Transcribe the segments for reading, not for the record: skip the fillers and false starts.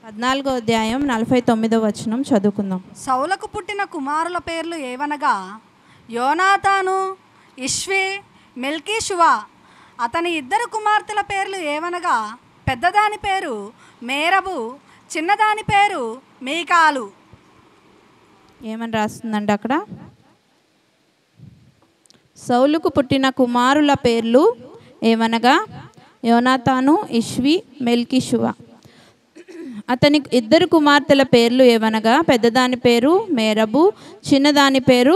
14వ అధ్యాయం 49వ వచనం చదువుకుందాం. సౌలకు పుట్టిన కుమారుల పేర్లు ఏవనగా యోనాతాను, ఇష్వి, మెల్కీషువా. అతని ఇద్దరు కుమార్తెల పేర్లు ఏవనగా పెద్దదాని పేరు మేరబు, చిన్నదాని పేరు మీకాలు. ఏమని రాస్తుందండి అక్కడ? సౌలుకు పుట్టిన కుమారుల పేర్లు ఏమనగా యోనాతాను, ఇష్వి, మెల్కీషువా. అతని ఇద్దరు కుమార్తెల పేర్లు ఏమనగా పెద్దదాని పేరు మేరబు, చిన్నదాని పేరు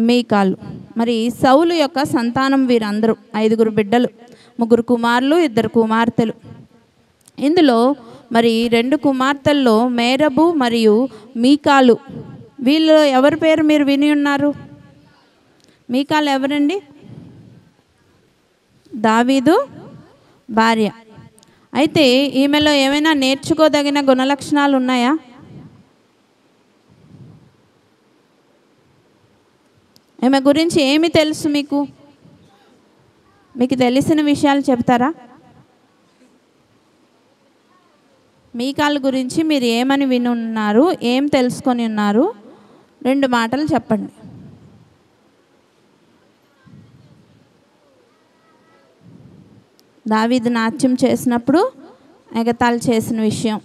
మీకాలు. మరి సౌలు యొక్క సంతానం వీరందరూ 5 బిడ్డలు, 3 కుమారులు, 2 కుమార్తెలు. ఇందులో మరి 2 కుమార్తెల్లో మేరబు మరియు మీకాలు, వీళ్ళు ఎవరి పేరు మీరు విని ఉన్నారు? మీకాలు ఎవరండి? దావీదు భార్య. అయితే ఈమెలో ఏమైనా నేర్చుకోదగిన గుణలక్షణాలు ఉన్నాయా? ఈమె గురించి ఏమి తెలుసు మీకు? మీకు తెలిసిన విషయాలు చెప్తారా? మీకాలు గురించి మీరు ఏమని విని ఉన్నారు, ఏం తెలుసుకొని ఉన్నారు? 2 మాటలు చెప్పండి. దావీదు నాట్యం చేసినప్పుడు ఎగతాళి చేసిన విషయం,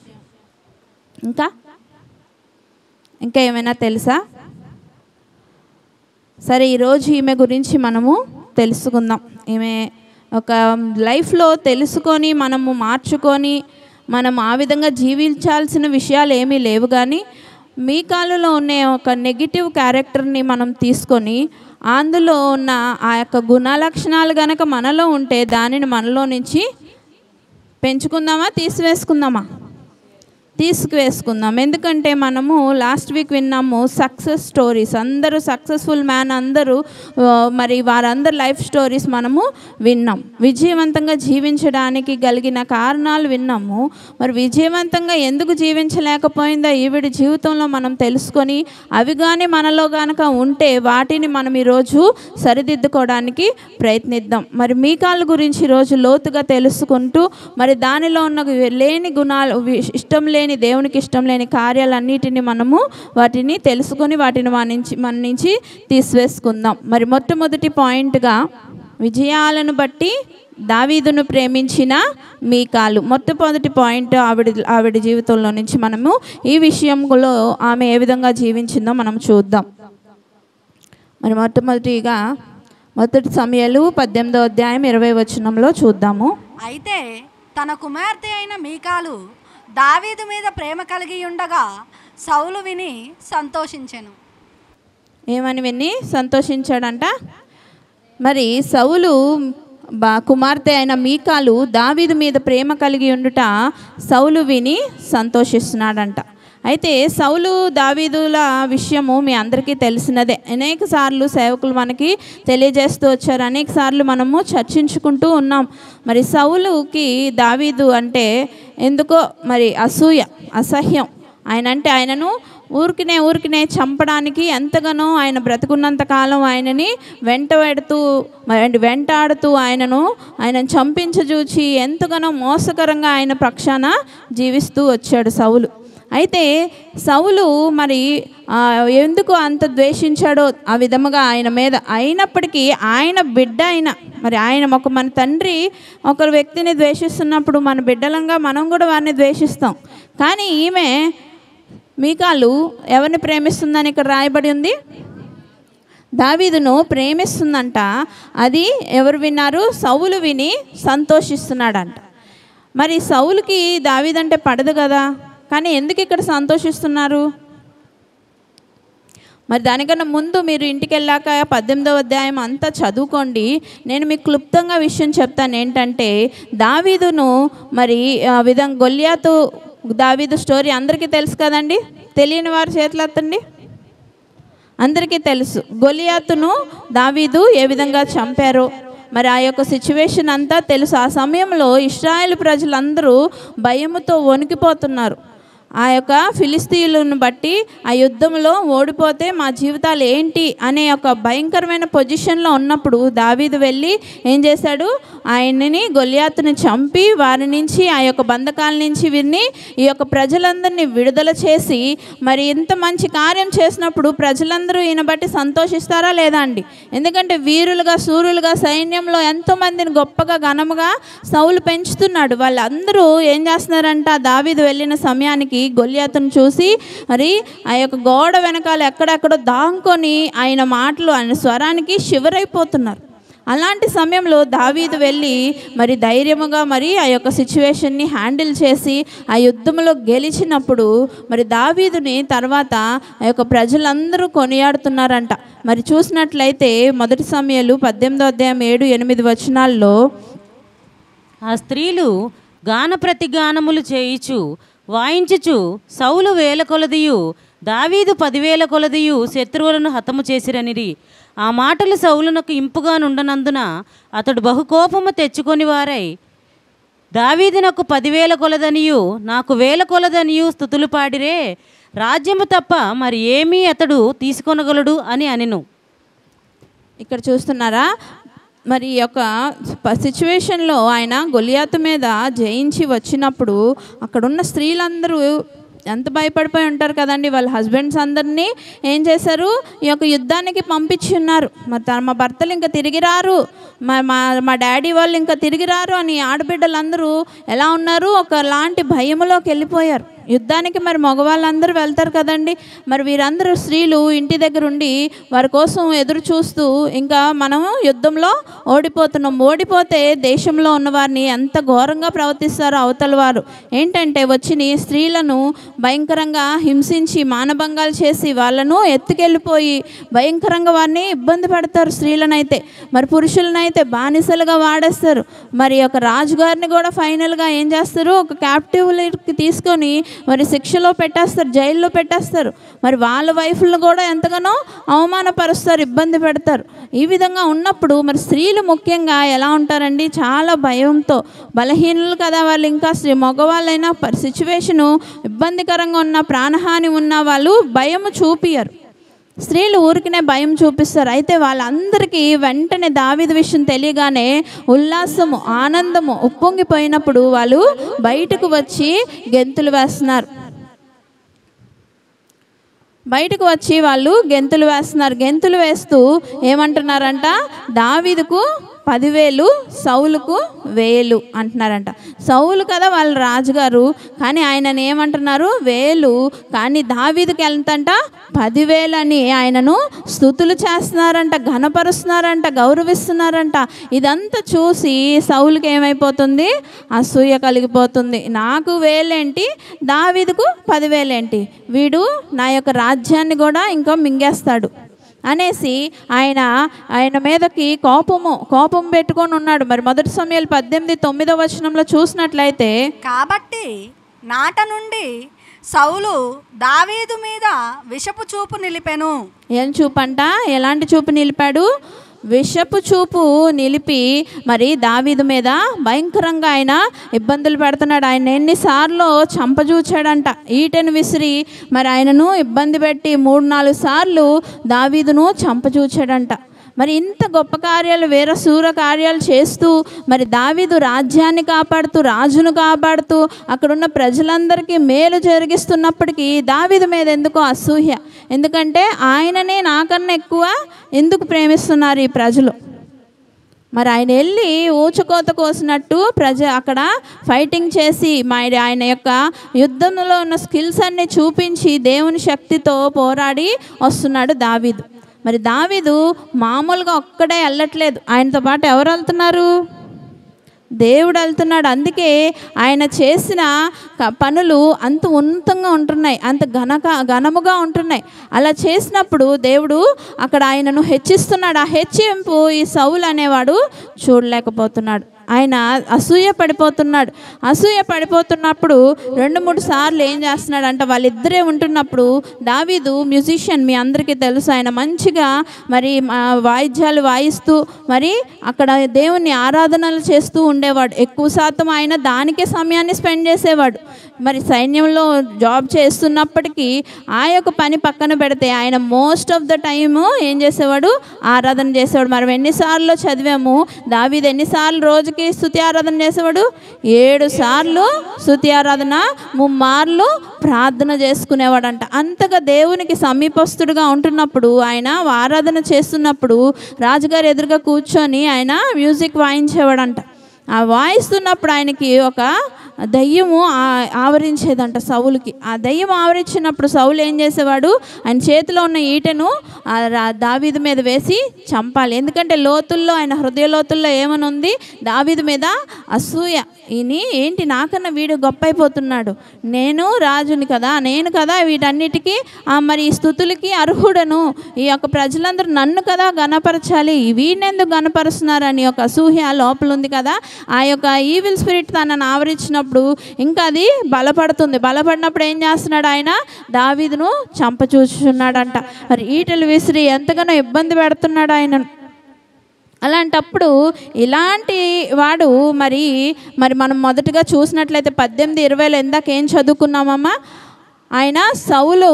ఇంకా ఏమైనా తెలుసా? సరే, ఈరోజు ఈమె గురించి మనము తెలుసుకుందాం. ఈమె ఒక లైఫ్లో తెలుసుకొని మనము మార్చుకొని మనం ఆ విధంగా జీవించాల్సిన విషయాలు ఏమీ లేవు, కానీ మీకాలులో ఉన్న ఒక నెగిటివ్ క్యారెక్టర్ని మనం తీసుకొని అందులో ఉన్న ఆ యొక్క గుణలక్షణాలు కనుక మనలో ఉంటే దానిని మనలో నుంచి పెంచుకుందామా, తీసుకువేసుకుందాం. ఎందుకంటే మనము లాస్ట్ వీక్ విన్నాము సక్సెస్ స్టోరీస్. అందరూ సక్సెస్ఫుల్ మ్యాన్ అందరూ మరి వారందరి లైఫ్ స్టోరీస్ మనము విన్నాం. విజయవంతంగా జీవించడానికి కలిగిన కారణాలు విన్నాము. మరి విజయవంతంగా ఎందుకు జీవించలేకపోయిందో ఈవిడ జీవితంలో మనం తెలుసుకొని అవి కానీ మనలో కనుక ఉంటే వాటిని మనం ఈరోజు సరిదిద్దుకోవడానికి ప్రయత్నిద్దాం. మరి మీకాల గురించి ఈరోజు లోతుగా తెలుసుకుంటూ మరి దానిలో ఉన్న లేని గుణాలు, దేవునికి ఇష్టం లేని కార్యాలన్నిటిని మనము వాటిని తెలుసుకొని వాటిని మన నుంచి తీసివేసుకుందాం. మరి మొట్టమొదటి పాయింట్గా విజయాలను బట్టి దావీదును ప్రేమించిన మీకాలు. మొట్టమొదటి పాయింట్ ఆవిడ జీవితంలో నుంచి మనము ఈ విషయంలో ఆమె ఏ విధంగా జీవించిందో మనం చూద్దాం. మరి మొదటి సమూయేలు 18వ అధ్యాయం 20వ వచనంలో చూద్దాము. అయితే తన కుమార్తె అయిన మీకాలు దావీదు మీద ప్రేమ కలిగి ఉండగా సౌలు విని సంతోషించెను. ఏమని విని సంతోషించాడంట? మరి సౌలు కుమార్తె అయిన మీకాలు దావీదు మీద ప్రేమ కలిగి ఉండుట సౌలు విని సంతోషిస్తున్నాడంట. అయితే సౌలు దావీదుల విషయము మీ అందరికీ తెలిసినదే. అనేక సార్లు సేవకులు మనకి తెలియజేస్తూ వచ్చారు, అనేక సార్లు మనము చర్చించుకుంటూ ఉన్నాం. మరి సౌలుకి దావీదు అంటే ఎందుకో మరి అసహ్యం. ఆయనను ఊరికినే చంపడానికి ఎంతగానో ఆయన బ్రతుకున్నంత కాలం ఆయనని వెంటాడుతూ ఆయనను చంపించజూచి ఎంతగానో మోసకరంగా ఆయన పక్షాన జీవిస్తూ వచ్చాడు సౌలు. అయితే సౌలు మరి ఎందుకు అంత ద్వేషించాడో ఆ విధముగా ఆయన మీద, అయినప్పటికీ ఆయన బిడ్డ అయిన మరి మన తండ్రి ఒక వ్యక్తిని ద్వేషిస్తున్నప్పుడు మన బిడ్డలంగా మనం కూడా వారిని ద్వేషిస్తాం. కానీ ఈమె మీకాలు ఎవరిని ప్రేమిస్తుందని ఇక్కడ రాయబడి ఉంది? దావీదును ప్రేమిస్తుందంట. అది ఎవరు విన్నారు? సౌలు విని సంతోషిస్తున్నాడంట. మరి సౌలుకి దావీదంటే పడదు కదా, కానీ ఎందుకు ఇక్కడ సంతోషిస్తున్నారు? మరి దానికన్నా ముందు మీరు ఇంటికి వెళ్ళాక 18వ అధ్యాయం అంతా చదువుకోండి. నేను మీకు క్లుప్తంగా విషయం చెప్తాను. ఏంటంటే దావీదును మరి గొల్యాతు దావీదు స్టోరీ అందరికీ తెలుసు కదండి. తెలియని వారి చేతులు ఎత్తండి. అందరికీ తెలుసు. గొల్యాతును దావీదు ఏ విధంగా చంపారో మరి ఆ యొక్క సిచ్యువేషన్ అంతా తెలుసు. ఆ సమయంలో ఇశ్రాయేలు ప్రజలందరూ భయముతో వణికిపోతున్నారు. ఆ యొక్క ఫిలిస్తీయులను బట్టి ఆ యుద్ధంలో ఓడిపోతే మా జీవితాలు ఏంటి అనే ఒక భయంకరమైన పొజిషన్లో ఉన్నప్పుడు దావీదు వెళ్ళి ఏం చేశాడు, ఆయనని గొల్యాతుని చంపి వారి నుంచి ఆ యొక్క బంధకాల నుంచి వీరిని ఈ యొక్క ప్రజలందరినీ విడుదల చేసి మరి ఇంత మంచి కార్యం చేసినప్పుడు ప్రజలందరూ ఈయన బట్టి సంతోషిస్తారా లేదా అండి? ఎందుకంటే వీరులుగా శూరులుగా సైన్యంలో ఎంతోమందిని గొప్పగా ఘనముగా సౌలు పెంచుతున్నాడు. వాళ్ళందరూ ఏం చేస్తున్నారంట, దావీదు వెళ్ళిన సమయానికి గొల్యాతును చూసి మరి ఆ యొక్క గోడ వెనకాల ఎక్కడెక్కడో దాంకొని ఆయన మాటలు ఆయన స్వరానికి శివరైపోతున్నారు. అలాంటి సమయంలో దావీదు వెళ్ళి మరి ధైర్యముగా మరి ఆ యొక్క సిచ్యువేషన్ని హ్యాండిల్ చేసి ఆ యుద్ధంలో గెలిచినప్పుడు మరి దావీదుని తర్వాత ఆ యొక్క ప్రజలందరూ కొనియాడుతున్నారంట. మరి చూసినట్లయితే 1 సమూయేలు 18వ అధ్యాయం 7-8 వచనాల్లో ఆ స్త్రీలు గాన ప్రతిగానములు చేయిచు వాయించుచు సౌలు 1000 కొలదియు దావీదు 10,000 కొలదియు శత్రువులను హతము చేసిరనిరి. ఆ మాటలు సౌలునకు ఇంపుగా నుండనందున అతడు బహుకోపము తెచ్చుకొని వారై దావీదు నాకు 10,000 కొలదనియు నాకు 1000 కొలదనియు స్తుతులు పాడిరే, రాజ్యము తప్ప మరి ఏమీ అతడు తీసుకొనగలడు అని అనెను. ఇక్కడ చూస్తున్నారా, మరి ఈ యొక్క సిచ్యువేషన్లో ఆయన గొలియాతు మీద జయించి వచ్చినప్పుడు అక్కడున్న స్త్రీలందరూ ఎంత భయపడిపోయి ఉంటారు కదండి. వాళ్ళ హస్బెండ్స్ అందరినీ ఏం చేశారు, ఈ యొక్క యుద్ధానికి పంపించి ఉన్నారు. మరి మా భర్తలు ఇంకా తిరిగి రారు, మా డాడీ వాళ్ళు ఇంకా తిరిగి రారు అని ఆడబిడ్డలందరూ ఎలా ఉన్నారు, ఒకలాంటి భయములోకి వెళ్ళిపోయారు. యుద్ధానికి మరి మగవాళ్ళందరూ వెళ్తారు కదండి. మరి వీరందరూ స్త్రీలు ఇంటి దగ్గర ఉండి వారి కోసం ఎదురు చూస్తూ ఇంకా మనము యుద్ధంలో ఓడిపోతే దేశంలో ఉన్న వారిని ఎంత ఘోరంగా ప్రవర్తిస్తారో అవతల వారు. ఏంటంటే వచ్చి స్త్రీలను భయంకరంగా హింసించి మానభంగాలు చేసి వాళ్ళను ఎత్తుకెళ్ళిపోయి భయంకరంగా వారిని ఇబ్బంది పెడతారు. స్త్రీలనైతే మరి పురుషులనైతే బానిసలుగా వాడేస్తారు. మరి ఒక రాజుగారిని కూడా ఫైనల్గా ఏం చేస్తారు, ఒక క్యాప్టివ్కి తీసుకొని మరి శిక్షలో పెట్టేస్తారు, జైల్లో పెట్టేస్తారు. మరి వాళ్ళ వైఫ్లను కూడా ఎంతగానో అవమానపరుస్తారు, ఇబ్బంది పెడతారు. ఈ విధంగా ఉన్నప్పుడు మరి స్త్రీలు ముఖ్యంగా ఎలా ఉంటారండి, చాలా భయంతో, బలహీనులు కదా వాళ్ళు. ఇంకా మగవాళ్ళైనా సిచ్యువేషను ఇబ్బందికరంగా ఉన్న, ప్రాణహాని ఉన్న వాళ్ళు భయము చూపియరు. స్త్రీలు ఊరికినే భయం చూపిస్తారు. అయితే వాళ్ళందరికీ వెంటనే దావీదు విషయం తెలియగానే ఉల్లాసము, ఆనందము ఉప్పొంగిపోయినప్పుడు వాళ్ళు బయటకు వచ్చి గెంతులు వేస్తున్నారు. గెంతులు వేస్తూ ఏమంటున్నారంట, దావీదుకు 10,000 సౌలుకు 1,000 అంటున్నారంట. సౌలు కదా వాళ్ళ రాజుగారు, కానీ ఆయనను ఏమంటున్నారు 1,000, కానీ దావీదుకి ఎంతంట 10,000 అని ఆయనను స్తుతులు చేస్తున్నారంట, ఘనపరుస్తున్నారంట, గౌరవిస్తున్నారంట. ఇదంతా చూసి సౌలుకి ఏమైపోతుంది, అసూయ కలిగిపోతుంది. నాకు 1,000 ఏంటి, దావీదుకు 10,000 ఏంటి, వీడు నా యొక్క రాజ్యాన్ని కూడా ఇంకా మింగేస్తాడు అనేసి ఆయన మీదకి కోపం పెట్టుకొని ఉన్నాడు. మరి 1 సమూయేలు 18:9 వచనంలో చూసినట్లయితే, కాబట్టి నాట నుండి సౌలు దావీదు మీద విషపు చూపు నిలిపెను. ఏం చూపంట, ఎలాంటి చూపు నిలిపాడు, విషపు చూపు నిలిపి మరి దావీదు మీద భయంకరంగా ఆయన ఇబ్బందులు పెడుతున్నాడు. ఆయన ఎన్నిసార్లు చంపజూచాడంట, ఈటెను విసిరి మరి ఆయనను ఇబ్బంది పెట్టి 3-4 సార్లు దావీదును చంపజూచాడంట. మరి ఇంత గొప్ప కార్యాలు, శూర కార్యాలు చేస్తూ మరి దావీదు రాజ్యాన్ని కాపాడుతూ, రాజును కాపాడుతూ, అక్కడున్న ప్రజలందరికీ మేలు జరిగిస్తున్నప్పటికీ దావీదు మీద ఎందుకో అసూయ. ఎందుకంటే ఆయననే నాకన్నా ఎక్కువ ఎందుకు ప్రేమిస్తున్నారు ఈ ప్రజలు. మరి ఆయన వెళ్ళి ఊచకోత కోసినట్టు అక్కడ ఫైటింగ్ చేసి ఆయన యొక్క యుద్ధంలో ఉన్న స్కిల్స్ అన్నీ చూపించి దేవుని శక్తితో పోరాడి వస్తున్నాడు దావీదు. మరి దావీదు మామూలుగా ఒక్కడే వెళ్ళట్లేదు, ఆయనతో పాటు ఎవరు వెళ్తున్నారు, దేవుడు వెళ్తున్నాడు. అందుకే ఆయన చేసిన పనులు అంత ఉన్నతంగా ఉంటున్నాయి, అంత ఘనముగా ఉంటున్నాయి. అలా చేసినప్పుడు దేవుడు అక్కడ ఆయనను హెచ్చిస్తున్నాడు. ఆ హెచ్చింపు ఈ సౌలు అనేవాడు చూడలేకపోతున్నాడు. ఆయన అసూయ పడిపోతున్నప్పుడు 2-3 సార్లు ఏం చేస్తున్నాడంట, వాళ్ళిద్దరే ఉంటున్నప్పుడు దావీదు మ్యూజిషియన్, మీ అందరికీ తెలుసు, ఆయన మంచిగా మరి వాయిద్యాలు వాయిస్తూ మరి అక్కడ దేవుని ఆరాధనలు చేస్తూ ఉండేవాడు. ఎక్కువ శాతం ఆయన దానికే సమయాన్ని స్పెండ్ చేసేవాడు. మరి సైన్యంలో జాబ్ చేస్తున్నప్పటికీ ఆ యొక్క పని పక్కన పెడితే ఆయన మోస్ట్ ఆఫ్ ద టైము ఏం చేసేవాడు? ఆరాధన చేసేవాడు. మనం ఎన్నిసార్లు చదివాము, దావీదు ఎన్నిసార్లు రోజుకి స్తుతి ఆరాధన చేసేవాడు? 7 సార్లు స్తుతి ఆరాధన, 3 మార్లు ప్రార్థన చేసుకునేవాడంట. అంతగా దేవునికి సమీపస్తుడుగా ఉంటున్నప్పుడు, ఆయన ఆరాధన చేస్తున్నప్పుడు రాజుగారు ఎదురుగా కూర్చొని ఆయన మ్యూజిక్ వాయించేవాడంట. ఆ వాయిస్తున్నప్పుడు ఆయనకి ఒక దయ్యము ఆవరించేదంట సౌలుకి. ఆ దయ్యం ఆవరించినప్పుడు సౌలు ఏం చేసేవాడు? ఆయన చేతిలో ఉన్న ఈటెను దావీదు మీద వేసి చంపాలి. ఎందుకంటే లోతుల్లో, ఆయన హృదయ లోతుల్లో ఏమని ఉంది? దావీదు మీద అసూయ. ఏంటి నాకన్నా వీడు గొప్ప అయిపోతున్నాడు, నేను రాజుని కదా, నేను కదా వీటన్నిటికీ మరి ఈ స్తుతులకి అర్హుడను, ఈ యొక్క ప్రజలందరూ నన్ను కదా గణపరచాలి, వీడినెందుకు గణపరుస్తున్నారని ఒక అసూయ లోపల ఉంది కదా. ఆ యొక్క ఈవిల్ స్పిరిట్ తనను ఆవరించినప్పుడు ఇంకా అది బలపడినప్పుడు ఏం చేస్తున్నాడు? ఆయన దావీదును చంపచూచున్నాడంట. మరి ఈటలు విసిరి ఎంతగానో ఇబ్బంది పెడుతున్నాడు ఆయన. అలాంటప్పుడు ఇలాంటి వాడు మరి మనం మొదటగా చూసినట్లయితే 18:20 ఇందాక ఏం చదువుకున్నామమ్మా? ఆయన సౌలు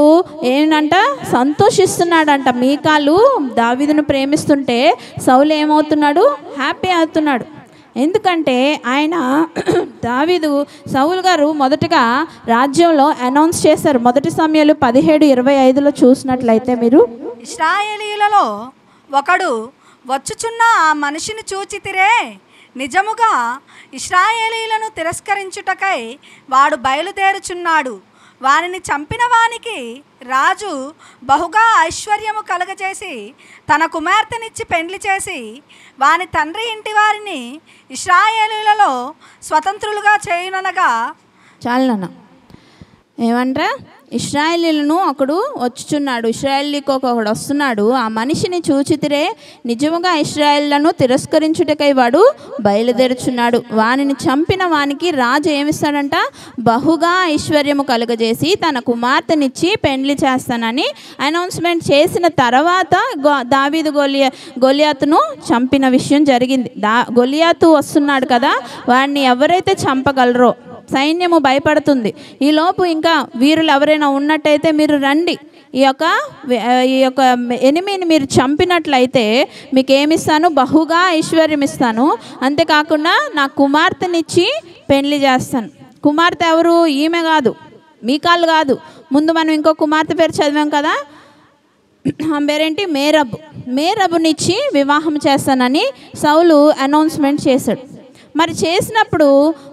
ఏంటంట? సంతోషిస్తున్నాడంట. మీకాలు దావీదును ప్రేమిస్తుంటే సౌలు ఏమవుతున్నాడు? హ్యాపీ అవుతున్నాడు. ఎందుకంటే ఆయన సౌలు గారు మొదటగా రాజ్యంలో అనౌన్స్ చేశారు. 1 సమూయేలు 17:25 చూసినట్లయితే మీరు, ఇశ్రాయేలీయులలో ఒకడు వచ్చుచున్న ఆ మనిషిని చూచితిరే, నిజముగా ఇశ్రాయేలీయులను తిరస్కరించుటకై వాడు బయలుదేరుచున్నాడు. వానిని చంపిన వానికి రాజు బహుగా ఐశ్వర్యము కలగజేసి తన కుమార్తెనిచ్చి పెండ్లి చేసి వాని తండ్రి ఇంటి వారిని ఇశ్రాయేలీయులలో స్వతంత్రులుగా చేయుననగా. చాలనా ఏమంటారా? ఇశ్రాయేలీయులను ఒకడు వచ్చుచున్నాడు, ఇశ్రాయేలీకి ఒకడు వస్తున్నాడు. ఆ మనిషిని చూచితిరే, నిజముగా ఇశ్రాయేలులను తిరస్కరించుటకై వాడు బయలుదేరుచున్నాడు. వానిని చంపిన వానికి రాజు ఏమిస్తాడంట? బహుగా ఐశ్వర్యము కలుగజేసి తన కుమార్తెనిచ్చి పెండ్లి చేస్తానని అనౌన్స్మెంట్ చేసిన తర్వాత దావీదు గొలియాతును చంపిన విషయం జరిగింది. గొలియాతు వస్తున్నాడు కదా, వాడిని ఎవరైతే చంపగలరో సైన్యము భయపడుతుంది. ఈలోపు ఇంకా వీరులు ఎవరైనా ఉన్నట్టయితే మీరు రండి, ఈ యొక్క ఎనిమిని మీరు చంపినట్లయితే మీకు ఏమిస్తాను? బహుగా ఐశ్వర్యం ఇస్తాను, అంతేకాకుండా నా కుమార్తెనిచ్చి పెళ్లి చేస్తాను. కుమార్తె ఎవరు? ఈమె కాదు, మీకాలు కాదు. ముందు మనం ఇంకో కుమార్తె పేరు చదివాం కదా, ఆమె పేరేంటి? మేరబునిచ్చి వివాహం చేస్తానని సౌలు అనౌన్స్మెంట్ చేశాడు. మరి చేసినప్పుడు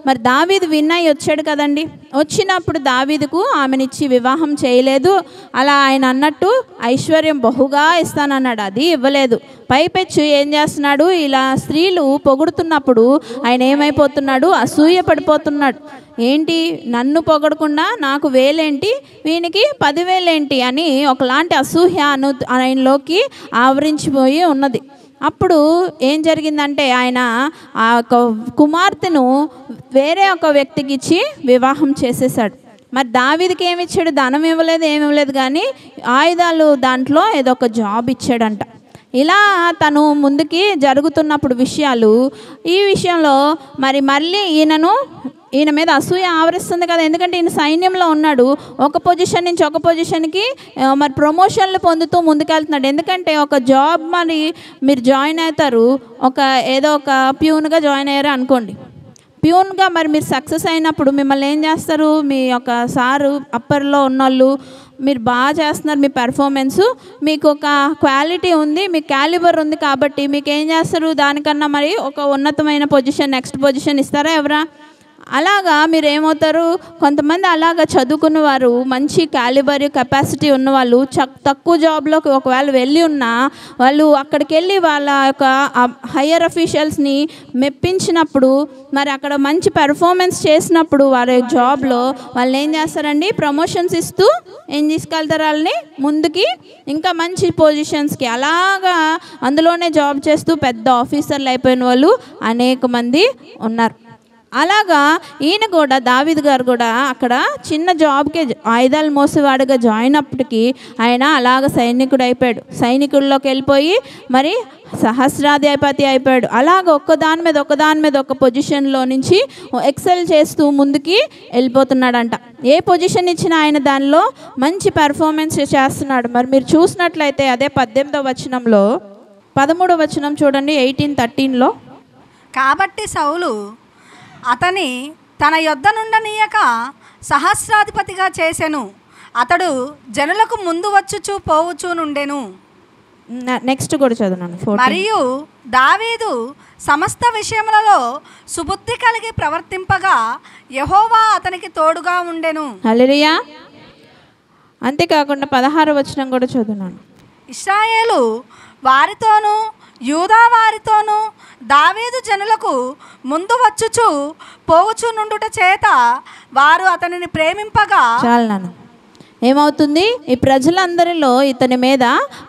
మరి దావీదు విన్నై వచ్చాడు కదండి. వచ్చినప్పుడు దావీదుకు ఆమెనిచ్చి వివాహం చేయలేదు. అలా ఆయన అన్నట్టు ఐశ్వర్యం బహుగా ఇస్తానన్నాడు, అది ఇవ్వలేదు. పైపెచ్చు ఏం చేస్తున్నాడు? ఇలా స్త్రీలు పొగుడుతున్నప్పుడు ఆయన ఏమైపోతున్నాడు? అసూయ పడిపోతున్నాడు. ఏంటి, నన్ను పొగడకుండా నాకు 1000 ఏంటి, వీనికి 10,000 ఏంటి అని ఒకలాంటి అసూయ ఆయనలోకి ఆవరించిపోయి ఉన్నది. అప్పుడు ఏం జరిగిందంటే ఆయన ఆ కుమార్తెను వేరే ఒక వ్యక్తికి ఇచ్చి వివాహం చేసేసాడు. మరి దావీదుకి ఏమి ఇచ్చాడు? ధనం ఇవ్వలేదు, ఏమి ఇవ్వలేదు, కానీ ఆయుధాలు దాంట్లో ఏదో ఒక జాబ్ ఇచ్చాడంట. ఇలా తను ముందుకి జరుగుతున్నప్పుడు విషయాలు, ఈ విషయంలో మళ్ళీ ఈయన మీద అసూయ ఆవరిస్తుంది కదా. ఎందుకంటే ఈయన సైన్యంలో ఉన్నాడు, ఒక పొజిషన్ నుంచి ఒక పొజిషన్కి మరి ప్రమోషన్లు పొందుతూ ముందుకెళ్తున్నాడు. ఎందుకంటే ఒక జాబ్ మరి మీరు జాయిన్ అవుతారు, ఏదో ఒక ప్యూన్గా జాయిన్ అయ్యారు అనుకోండి. ప్యూన్గా మరి మీరు సక్సెస్ అయినప్పుడు మిమ్మల్ని ఏం చేస్తారు? మీ యొక్క సారు అప్పర్లో ఉన్నోళ్ళు, మీరు బాగా చేస్తున్నారు, మీ పెర్ఫార్మెన్సు, మీకు ఒక క్వాలిటీ ఉంది, మీ క్యాలిబర్ ఉంది కాబట్టి మీకు ఏం చేస్తారు? దానికన్నా మరి ఒక ఉన్నతమైన పొజిషన్, నెక్స్ట్ పొజిషన్ ఇస్తారా ఎవరా? అలాగా మీరు ఏమవుతారు? కొంతమంది అలాగా చదువుకున్న వారు, మంచి క్యాలిబర్ కెపాసిటీ ఉన్నవాళ్ళు తక్కువ జాబ్లోకి ఒకవేళ వెళ్ళి ఉన్నా వాళ్ళు అక్కడికి వెళ్ళి వాళ్ళ యొక్క హయ్యర్ అఫీషియల్స్ని మెప్పించినప్పుడు, మరి అక్కడ మంచి పెర్ఫార్మెన్స్ చేసినప్పుడు వారి జాబ్లో వాళ్ళు ఏం చేస్తారండి? ప్రమోషన్స్ ఇస్తూ ఏం తీసుకెళ్తారు వాళ్ళని ముందుకి, ఇంకా మంచి పొజిషన్స్కి. అలాగా అందులోనే జాబ్ చేస్తూ పెద్ద ఆఫీసర్లు అయిపోయిన వాళ్ళు అనేక మంది ఉన్నారు. అలాగా ఈయన కూడా దావీదు గారు కూడా అక్కడ చిన్న జాబ్కే ఆయుధాలు మోసేవాడుగా జాయిన్ అప్పటికి ఆయన అలాగ సైనికుడు అయిపోయాడు. సైనికుల్లోకి వెళ్ళిపోయి మరి సహస్రాధిపతి అయిపోయాడు. అలాగ ఒక్కదాని మీద ఒక పొజిషన్లో నుంచి ఎక్సెల్ చేస్తూ ముందుకి వెళ్ళిపోతున్నాడంట. ఏ పొజిషన్ ఇచ్చినా ఆయన దానిలో మంచి పెర్ఫార్మెన్స్ చేస్తున్నాడు. మరి మీరు చూసినట్లయితే అదే 18వ వచనంలో 13వ వచనం చూడండి, 18:13లో. కాబట్టి సౌలు అతని తన యొద్ద నుండనీయక సహస్రాధిపతిగా చేసెను. అతడు జనులకు ముందు వచ్చుచూ పోవుచూ నుండెను. నెక్స్ట్ కూడా చదువున్నాను. మరియు దావీదు సమస్త విషయములలో సుబుద్ధి కలిగి ప్రవర్తింపగా యెహోవా అతనికి తోడుగా ఉండెను. హల్లెలూయా. అంతేకాకుండా 16వ వచనం కూడా చదువున్నాను. ఇశ్రాయేలు వారితోనూ యూదా వారితోనూ దావీదు జనులకు ముందు వచ్చుచు పోవుచు నుండుట చేత వారు అతనిని ప్రేమింపగా. చాలు నాన్న. ఏమవుతుంది, ఈ ప్రజలందరిలో ఇతని మీద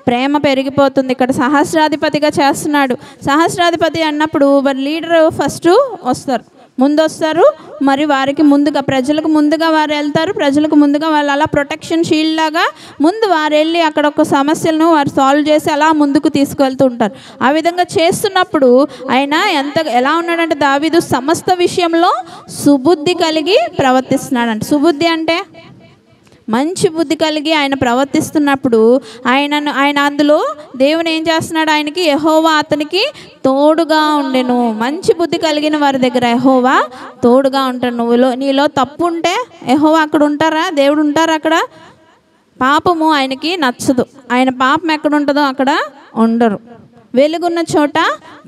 ప్రేమ పెరిగిపోతుంది. ఇక్కడ సహస్రాధిపతిగా చేస్తున్నాడు. సహస్రాధిపతి అన్నప్పుడు మరి లీడర్ ఫస్ట్ వస్తారు, ముందు వస్తారు. మరి వారికి ముందుగా ప్రజలకు ముందుగా వారు వెళ్తారు. ప్రజలకు ముందుగా వాళ్ళు అలా ప్రొటెక్షన్ షీల్డ్ లాగా ముందు వారు వెళ్ళి అక్కడ ఒక సమస్యలను వారు సాల్వ్ చేసి అలా ముందుకు తీసుకువెళ్తూ ఉంటారు. ఆ విధంగా చేస్తున్నప్పుడు ఆయన ఎలా ఉన్నాడంటే దావీదు సమస్త విషయంలో సుబుద్ధి కలిగి ప్రవర్తిస్తున్నాడంట. సుబుద్ధి అంటే మంచి బుద్ధి కలిగి ఆయన ప్రవర్తిస్తున్నప్పుడు ఆయన అందులో దేవుని ఏం చేస్తున్నాడు, ఆయనకి యెహోవా అతనికి తోడుగా ఉండెను. మంచి బుద్ధి కలిగిన వారి దగ్గర యెహోవా తోడుగా ఉంటాడు. నీలో తప్పు ఉంటే యెహోవా అక్కడ ఉంటారా? దేవుడు ఉంటారా అక్కడ? పాపము ఆయనకి నచ్చదు. ఆయన పాపం ఎక్కడ ఉంటుందో అక్కడ ఉండరు. వెలుగున్న చోట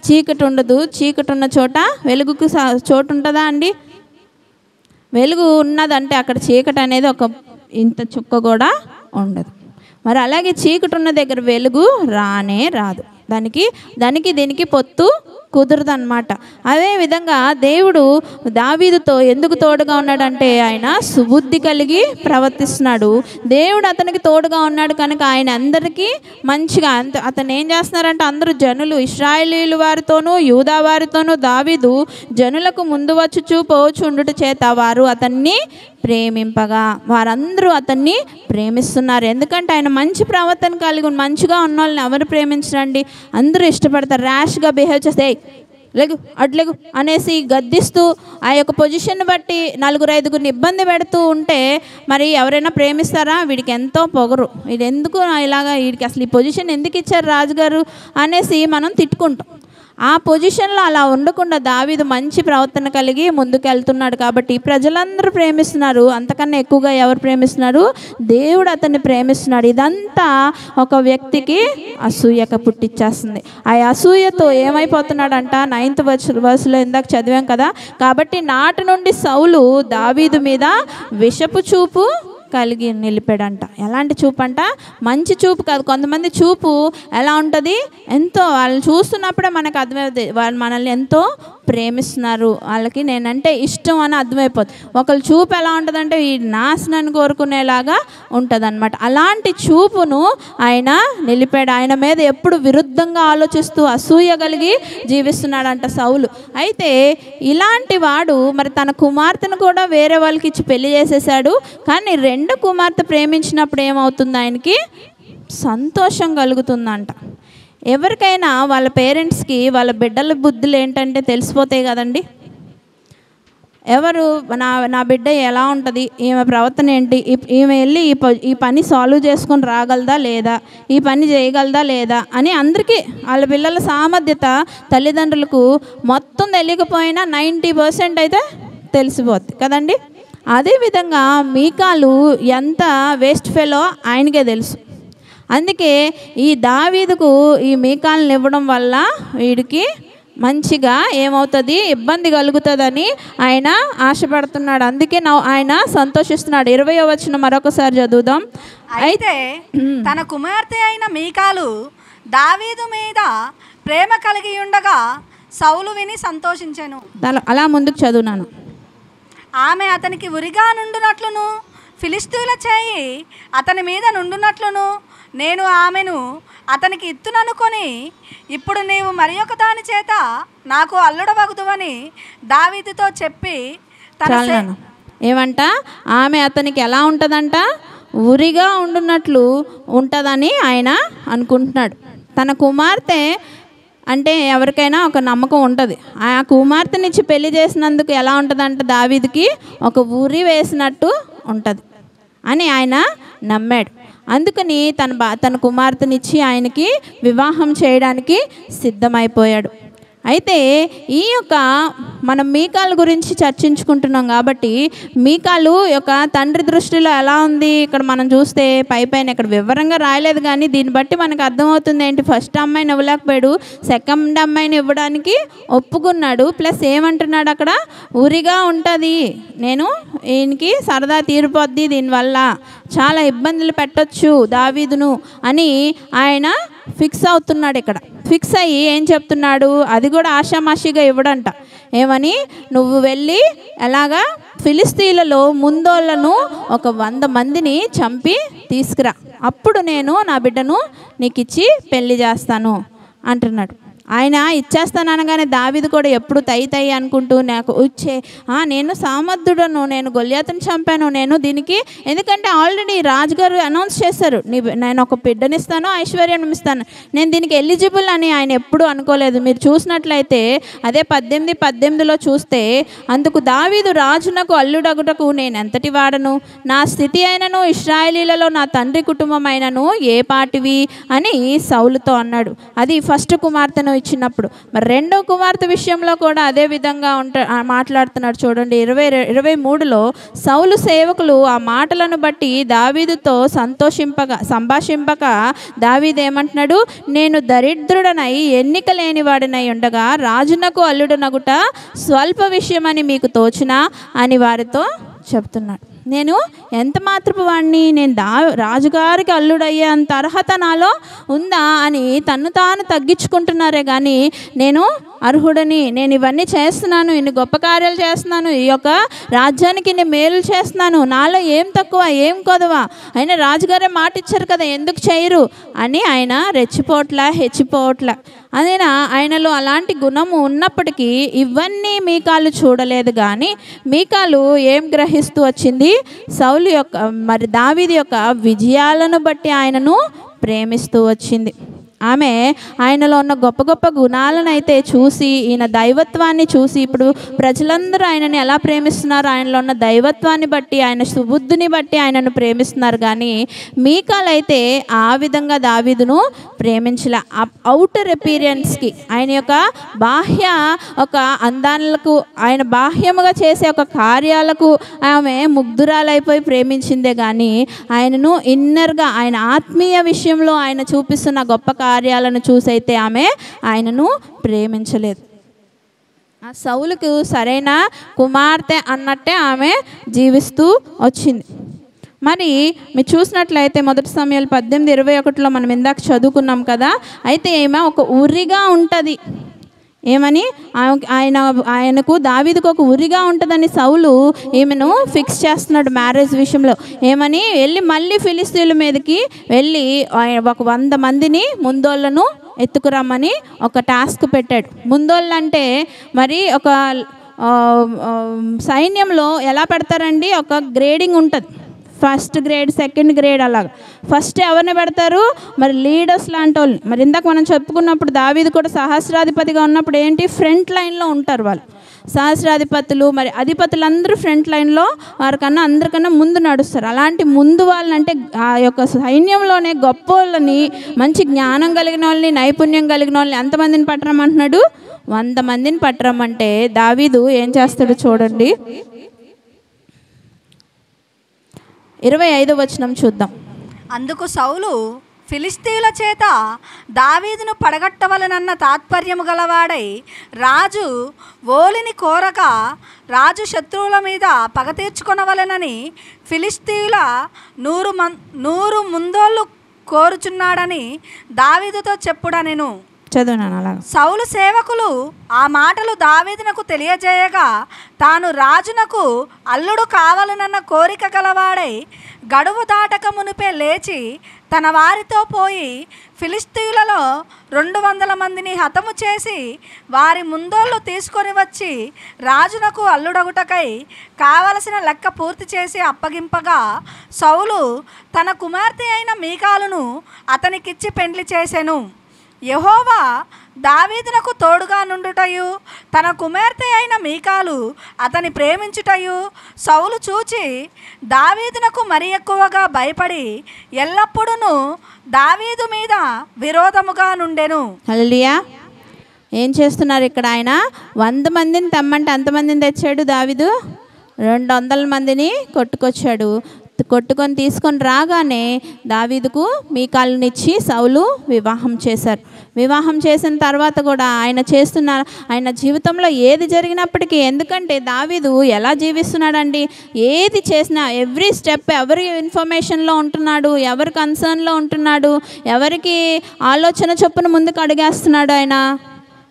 చీకటి ఉండదు, చీకటి ఉన్న చోట వెలుగుకు చోటు ఉంటుందా అండి? వెలుగు ఉన్నదంటే అక్కడ చీకటి అనేది ఒక ఇంత చుక్క కూడా ఉండదు. మరి అలాగే చీకటి ఉన్న దగ్గర వెలుగు రానే రాదు. దీనికి పొత్తు కుదరదు అనమాట. అదేవిధంగా దేవుడు దావీదుతో ఎందుకు తోడుగా ఉన్నాడంటే ఆయన సుబుద్ధి కలిగి ప్రవర్తిస్తున్నాడు. దేవుడు అతనికి తోడుగా ఉన్నాడు కనుక ఆయన అందరికీ మంచిగా అతను ఏం చేస్తున్నారంటే అందరూ జనులు ఇశ్రాయేలీయుల వారితోనూ యూదా వారితోనూ దావీదు జనులకు ముందు వచ్చుచూ పోవచ్చు ఉండుట చేత వారు అతన్ని ప్రేమింపగా వారందరూ అతన్ని ప్రేమిస్తున్నారు. ఎందుకంటే ఆయన మంచి ప్రవర్తన కలిగి మంచిగా ఉన్న వాళ్ళని ఎవరు ప్రేమించరండి? అందరూ ఇష్టపడతారు. ర్యాష్గా బిహేవ్ చేస్తే లేగు అడ్లేగు అనేసి గద్దిస్తూ ఆ యొక్క పొజిషన్ బట్టి 4-5గురిని ఇబ్బంది పెడుతూ ఉంటే మరి ఎవరైనా ప్రేమిస్తారా? వీడికి ఎంతో పొగరు, వీడు ఎందుకు ఇలాగా, వీడికి అసలు ఈ పొజిషన్ ఎందుకు ఇచ్చారు రాజుగారు అనేసి మనం తిట్టుకుంటాం. ఆ పొజిషన్లో అలా ఉండకుండా దావీదు మంచి ప్రవర్తన కలిగి ముందుకు వెళ్తున్నాడు కాబట్టి ప్రజలందరూ ప్రేమిస్తున్నారు. అంతకన్నా ఎక్కువగా ఎవరు ప్రేమిస్తున్నారు? దేవుడు అతన్ని ప్రేమిస్తున్నాడు. ఇదంతా ఒక వ్యక్తికి అసూయక పుట్టించేస్తుంది. ఆ అసూయతో ఏమైపోతున్నాడంట 9th verseలో ఇందాక చదివాం కదా. కాబట్టి నాటి నుండి సౌలు దావీదు మీద విషపు చూపు కలిగి నిలిపాడంట. ఎలాంటి చూపు అంట? మంచి చూపు కాదు. కొంతమంది చూపు ఎలా ఉంటుంది, ఎంతో వాళ్ళని చూస్తున్నప్పుడే మనకు అర్థమవుతుంది వాళ్ళు మనల్ని ఎంతో ప్రేమిస్తున్నారు, వాళ్ళకి నేనంటే ఇష్టం అని అర్థమైపోతుంది. ఒకళ్ళు చూపు ఎలా ఉంటుందంటే ఈ నాశనాన్ని కోరుకునేలాగా ఉంటుంది అనమాట. అలాంటి చూపును ఆయన నిలిపాడు. ఆయన మీద ఎప్పుడు విరుద్ధంగా ఆలోచిస్తూ అసూయ కలిగి జీవిస్తున్నాడంట సౌలు. అయితే ఇలాంటి వాడు మరి తన కుమార్తెను కూడా వేరే వాళ్ళకి ఇచ్చి పెళ్లి చేసేసాడు. కానీ 2వ కుమార్తె ప్రేమించినప్పుడు ఏమవుతుంది? ఆయనకి సంతోషం కలుగుతుందంట. ఎవరికైనా వాళ్ళ పేరెంట్స్కి వాళ్ళ బిడ్డల బుద్ధులు ఏంటంటే తెలిసిపోతాయి కదండి. ఎవరు నా బిడ్డ ఎలా ఉంటుంది, ఈమె ప్రవర్తన ఏంటి, ఈమె వెళ్ళి ఈ పని సాల్వ్ చేసుకొని రాగలదా లేదా, ఈ పని చేయగలదా లేదా అని అందరికీ వాళ్ళ పిల్లల సామర్థ్యత తల్లిదండ్రులకు మొత్తం తెలియకపోయినా 90% అయితే తెలిసిపోద్ది కదండి. అదేవిధంగా మీకాలు ఎంత వేస్ట్ ఫెలో ఆయనకే తెలుసు. అందుకే ఈ దావీదుకు ఈ మీకాలను ఇవ్వడం వల్ల వీడికి మంచిగా ఏమవుతుంది, ఇబ్బంది కలుగుతుందని ఆయన ఆశపడుతున్నాడు. అందుకే ఆయన సంతోషిస్తున్నాడు. 20వ వచనం మరొకసారి చదువుదాం. అయితే తన కుమార్తె అయిన మీకాలు దావీదు మీద ప్రేమ కలిగి ఉండగా సౌలు విని సంతోషించెను. అలా ముందుకు చదువునాను. ఆమె అతనికి ఉరిగా నుండునట్లును ఫిలిష్తీయుల చేయి అతని మీద నుండునట్లును నేను ఆమెను అతనికి ఇత్తుననుకొని, ఇప్పుడు నీవు మరి ఒక దాని చేత నాకు అల్లుడవగుదువని దావీదుతో చెప్పి ఏమంట, ఆమె అతనికి ఎలా ఉంటుందంట, ఉరిగా ఉండున్నట్లు ఉంటుందని ఆయన అనుకుంటున్నాడు. తన కుమార్తె అంటే ఎవరికైనా ఒక నమ్మకం ఉంటుంది. ఆ కుమార్తెనిచ్చి పెళ్లి చేసినందుకు ఎలా ఉంటుందంట, దావీదుకి ఒక ఉరి వేసినట్టు ఉంటుంది అని ఆయన నమ్మాడు. అందుకని తన కుమార్తెనిచ్చి ఆయనకి వివాహం చేయడానికి సిద్ధమైపోయాడు. అయితే ఈ యొక్క మనం మీకాలు గురించి చర్చించుకుంటున్నాం కాబట్టి, మీకాలు యొక్క తండ్రి దృష్టిలో ఎలా ఉంది ఇక్కడ మనం చూస్తే పైన ఇక్కడ వివరంగా రాయలేదు, కానీ దీన్ని బట్టి మనకు అర్థమవుతుంది ఏంటి, ఫస్ట్ అమ్మాయిని ఇవ్వలేకపోయాడు, సెకండ్ అమ్మాయిని ఇవ్వడానికి ఒప్పుకున్నాడు. ప్లస్ ఏమంటున్నాడు అక్కడ, ఉరిగా ఉంటుంది, నేను ఈయనకి సరదా తీరిపోద్ది, దీనివల్ల చాలా ఇబ్బందులు పెట్టొచ్చు దావీదును అని ఆయన ఫిక్స్ అవుతున్నాడు. ఇక్కడ ఫిక్స్ అయ్యి ఏం చెప్తున్నాడు, అది కూడా ఆషామాషిగా ఇవ్వడంట. ఏమని, నువ్వు వెళ్ళి ఎలాగా ఫిలిస్తీన్లలో ముందోళ్ళను ఒక 100 మందిని చంపి తీసుకురా, అప్పుడు నేను నా బిడ్డను నీకు ఇచ్చి పెళ్లి చేస్తాను అంటున్నాడు. ఆయన ఇచ్చేస్తాననగానే దావీదు కూడా ఎప్పుడు తై అనుకుంటూ, నాకు నేను సామర్థుడను, నేను గొల్యాతుని చంపాను, నేను దీనికి, ఎందుకంటే ఆల్రెడీ రాజుగారు అనౌన్స్ చేశారు, నేను ఒక బిడ్డనిస్తాను, ఐశ్వర్యం ఇస్తాను, నేను దీనికి ఎలిజిబుల్ అని ఆయన ఎప్పుడు అనుకోలేదు. మీరు చూసినట్లయితే అదే 18:18లో చూస్తే, అందుకు దావీదు రాజునకు అల్లుడగుటకు నేను ఎంతటి వాడను, నా స్థితి అయినను ఇశ్రాయేలీలలో నా తండ్రి కుటుంబం అయినను ఏ పాటివి అని సౌలుతో అన్నాడు. అది ఫస్ట్ కుమార్తెను ఇచ్చినప్పుడు. మరి రెండో కుమార్తె విషయంలో కూడా అదే విధంగా మాట్లాడుతున్నాడు. చూడండి 23లో, సౌలు సేవకులు ఆ మాటలను బట్టి దావీదుతో సంభాషింపక దావీదు ఏమంటున్నాడు, నేను దరిద్రుడనై ఎన్నిక లేనివాడినై ఉండగా రాజునకు అల్లుడనగుట స్వల్ప విషయమని మీకు తోచునా అని వారితో చెప్తున్నాడు. నేను ఎంత మాత్రపు వాడిని, నేను రాజుగారికి అల్లుడయ్యే అంత అర్హత నాలో ఉందా అని తను తాను తగ్గించుకుంటున్నారే కానీ, నేను అర్హుడని, నేను ఇవన్నీ చేస్తున్నాను, ఇన్ని గొప్ప కార్యాలు చేస్తున్నాను, ఈ యొక్క రాజ్యానికి ఇన్ని మేలు చేస్తున్నాను, నాలో ఏం తక్కువ ఏం కొదవా, అయినా రాజుగారే మాట ఇచ్చారు కదా ఎందుకు చేయరు అని ఆయన రెచ్చిపోవట్లా హెచ్చిపోవట్లా. అదేనా ఆయనలో అలాంటి గుణము ఉన్నప్పటికీ ఇవన్నీ మీకాలు చూడలేదు. కానీ మీకాలు ఏం గ్రహిస్తూ వచ్చింది, సౌలు యొక్క మరి దావీదు యొక్క విజయాలను బట్టి ఆయనను ప్రేమిస్తూ వచ్చింది. ఆమె ఆయనలో ఉన్న గొప్ప గొప్ప గుణాలను అయితే చూసి, ఈయన దైవత్వాన్ని చూసి, ఇప్పుడు ప్రజలందరూ ఆయనని ఎలా ప్రేమిస్తున్నారు, ఆయనలో ఉన్న దైవత్వాన్ని బట్టి, ఆయన సుబుద్ధిని బట్టి ఆయనను ప్రేమిస్తున్నారు. కానీ మీకాల్ అయితే ఆ విధంగా దావీదును ప్రేమించలే. అవుటర్ అపీరియన్స్కి, ఆయన యొక్క బాహ్య ఒక అందాలకు, ఆయన బాహ్యముగా చేసే ఒక కార్యాలకు ఆమె ముగ్ధురాలైపోయి ప్రేమించిందే కానీ, ఆయనను ఇన్నర్గా ఆయన ఆత్మీయ విషయంలో ఆయన చూపిస్తున్న గొప్ప కార్యాలను చూసైతే ఆమె ఆయనను ప్రేమించలేదు. ఆ సౌలుకు సరైన కుమార్తె అన్నట్టే ఆమె జీవిస్తూ వచ్చింది. మరి మీరు చూసినట్లయితే 1 సమూయేలు 18:21లో మనం ఇందాక చదువుకున్నాం కదా. అయితే ఏమో ఒక ఉరిగా ఉంటుంది, ఏమని ఆయనకు దావీదుకు ఒక ఉరిగా ఉంటుందని సౌలు ఈమెను ఫిక్స్ చేస్తున్నాడు మ్యారేజ్ విషయంలో. ఏమని, వెళ్ళి మళ్ళీ ఫిలిస్తీన్ల మీదకి వెళ్ళి ఒక 100 మందిని ముందోళ్ళను ఎత్తుకురమ్మని ఒక టాస్క్ పెట్టాడు. ముందోళ్ళంటే మరి ఒక సైన్యంలో ఎలా పెడతారండి, ఒక గ్రేడింగ్ ఉంటుంది, ఫస్ట్ గ్రేడ్ సెకండ్ గ్రేడ్ అలాగా. ఫస్ట్ ఎవరిని పెడతారు, మరి లీడర్స్ లాంటి వాళ్ళు. మరి ఇందాక మనం చెప్పుకున్నప్పుడు దావీదు కూడా సహస్రాధిపతిగా ఉన్నప్పుడు ఏంటి, ఫ్రంట్ లైన్లో ఉంటారు వాళ్ళు. సహస్రాధిపతులు మరి అధిపతులందరూ ఫ్రంట్ లైన్లో వారికన్నా అందరికన్నా ముందు నడుస్తారు. అలాంటి ముందు వాళ్ళంటే ఆ యొక్క సైన్యంలోనే గొప్ప వాళ్ళని, మంచి జ్ఞానం కలిగిన వాళ్ళని, నైపుణ్యం కలిగిన వాళ్ళని ఎంతమందిని పట్టరమంటున్నాడు, 100 మందిని పట్టరమంటే దావీదు ఏం చేస్తాడు చూడండి. 25వ వచనం చూద్దాం. అందుకు సౌలు ఫిలిస్తీయుల చేత దావీదును పడగొట్టవలనన్న తాత్పర్యము గలవాడై రాజు ఓలిని కోరక రాజు శత్రువుల మీద పగ తీర్చుకొనవలెనని ఫిలిస్తీయుల 100 ముందోళ్ళు కోరుచున్నాడని దావీదుతో చెప్పుడనెను. చదువునాను అలాగా. సౌలు సేవకులు ఆ మాటలు దావీదునకు తెలియజేయగా తాను రాజునకు అల్లుడు కావాలనన్న కోరిక గలవాడై గడువు దాటక మునిపే లేచి తన వారితో పోయి ఫిలిస్తీయులలో 200 మందిని హతము చేసి వారి ముందోళ్ళు తీసుకొని వచ్చి రాజునకు అల్లుడగుటకై కావలసిన లెక్క పూర్తి చేసి అప్పగింపగా సౌలు తన కుమార్తె అయిన మీకాలును అతనికిచ్చి పెండ్లి చేసెను. యెహోవా దావీదునకు తోడుగా నుండుటయు తన కుమార్తె అయిన మీకాలు అతని ప్రేమించుటయు సౌలు చూచి దావీదునకు మరి ఎక్కువగా భయపడి ఎల్లప్పుడూ దావీదు మీద విరోధముగా నుండెను. హల్లెలూయా. ఏం చేస్తున్నారు ఇక్కడ? ఆయన 100 మందిని తెమ్మంటే అంతమందిని తెచ్చాడు దావీదు. 200 మందిని కొట్టుకొని తీసుకొని రాగానే దావీదుకు మీకాలునిచ్చి సౌలు వివాహం చేశారు. వివాహం చేసిన తర్వాత కూడా ఆయన జీవితంలో ఏది జరిగినప్పటికీ, ఎందుకంటే దావీదు ఎలా జీవిస్తున్నాడండి, ఏది చేసినా ఎవ్రీ స్టెప్ ఎవరి ఇన్ఫర్మేషన్లో ఉంటున్నాడు, ఎవరి కన్సర్న్లో ఉంటున్నాడు, ఎవరికి ఆలోచన చొప్పున ముందుకు అడిగేస్తున్నాడు. ఆయన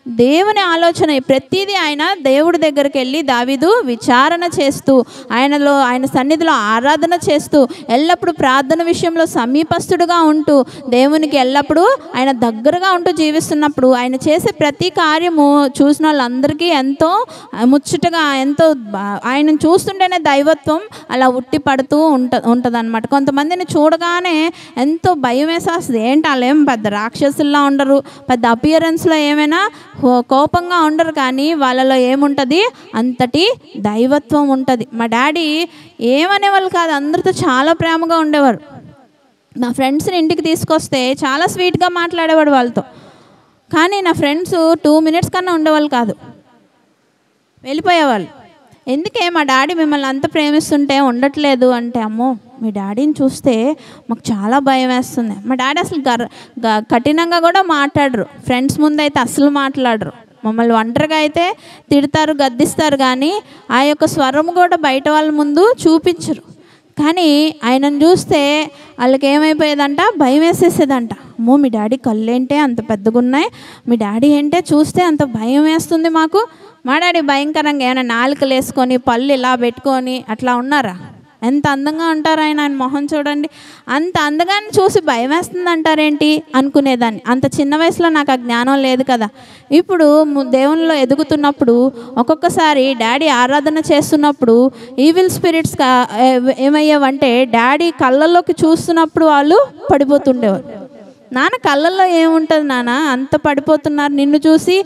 దేవుని ఆలోచన ప్రతిదీ ఆయన దేవుడి దగ్గరికి వెళ్ళి దావీదు విచారణ చేస్తూ ఆయన సన్నిధిలో ఆరాధన చేస్తూ ఎల్లప్పుడూ ప్రార్థన విషయంలో సమీపస్తుడుగా ఉంటూ దేవునికి ఎల్లప్పుడూ ఆయన దగ్గరగా ఉంటూ జీవిస్తున్నప్పుడు ఆయన చేసే ప్రతి కార్యము చూసిన వాళ్ళందరికీ ఎంతో ముచ్చటగా, ఎంతో ఆయన చూస్తుంటేనే దైవత్వం అలా ఉట్టి పడుతూ ఉంటుంది అనమాట. కొంతమందిని చూడగానే ఎంతో భయం వేసేస్తుంది. ఏంటి వాళ్ళు ఏం పెద్ద రాక్షసుల్లా ఉండరు, పెద్ద అపియరెన్స్లో ఏమైనా కోపంగా ఉండరు, కానీ వాళ్ళలో ఏముంటుంది, అంతటి దైవత్వం ఉంటుంది. మా డాడీ ఏమనేవాళ్ళు కాదు, అందరితో చాలా ప్రేమగా ఉండేవారు. నా ఫ్రెండ్స్ని ఇంటికి తీసుకొస్తే చాలా స్వీట్గా మాట్లాడేవాడు వాళ్ళతో. కానీ నా ఫ్రెండ్స్ 2 మినిట్స్ కన్నా ఉండేవాళ్ళు కాదు, వెళ్ళిపోయేవాళ్ళు. ఎందుకే మా డాడీ మిమ్మల్ని అంత ప్రేమిస్తుంటే ఉండట్లేదు అంటే, అమ్మో మీ డాడీని చూస్తే మాకు చాలా భయం వేస్తుంది. మా డాడీ అసలు కఠినంగా కూడా మాట్లాడరు, ఫ్రెండ్స్ ముందు అయితే అసలు మాట్లాడరు. మమ్మల్ని ఒంటరిగా అయితే తిడతారు, గద్దిస్తారు, కానీ ఆ యొక్క స్వరం కూడా బయట వాళ్ళ ముందు చూపించరు. కానీ ఆయనను చూస్తే వాళ్ళకి ఏమైపోయేదంట, భయం వేసేసేదంట. అమ్మో మీ డాడీ కళ్ళు ఏంటే అంత పెద్దగా ఉన్నాయి, మీ డాడీ ఏంటే చూస్తే అంత భయం వేస్తుంది మాకు. మా డాడీ భయంకరంగా ఏమైనా నాలుకలు వేసుకొని పళ్ళు ఇలా పెట్టుకొని అట్లా ఉన్నారా? ఎంత అందంగా ఉంటారు ఆయన మొహం చూడండి. అంత అందగాన్ని చూసి భయం వేస్తుంది అంటారేంటి అనుకునేదాన్ని. అంత చిన్న వయసులో నాకు ఆ జ్ఞానం లేదు కదా. ఇప్పుడు దేవునిలో ఎదుగుతున్నప్పుడు ఒక్కొక్కసారి డాడీ ఆరాధన చేస్తున్నప్పుడు ఈవిల్ స్పిరిట్స్ ఏమయ్యేవంటే, డాడీ కళ్ళల్లోకి చూస్తున్నప్పుడు వాళ్ళు పడిపోతుండేవారు. నాన్న కళ్ళల్లో ఏముంటుంది నాన్న, అంత పడిపోతున్నారు నిన్ను చూసి,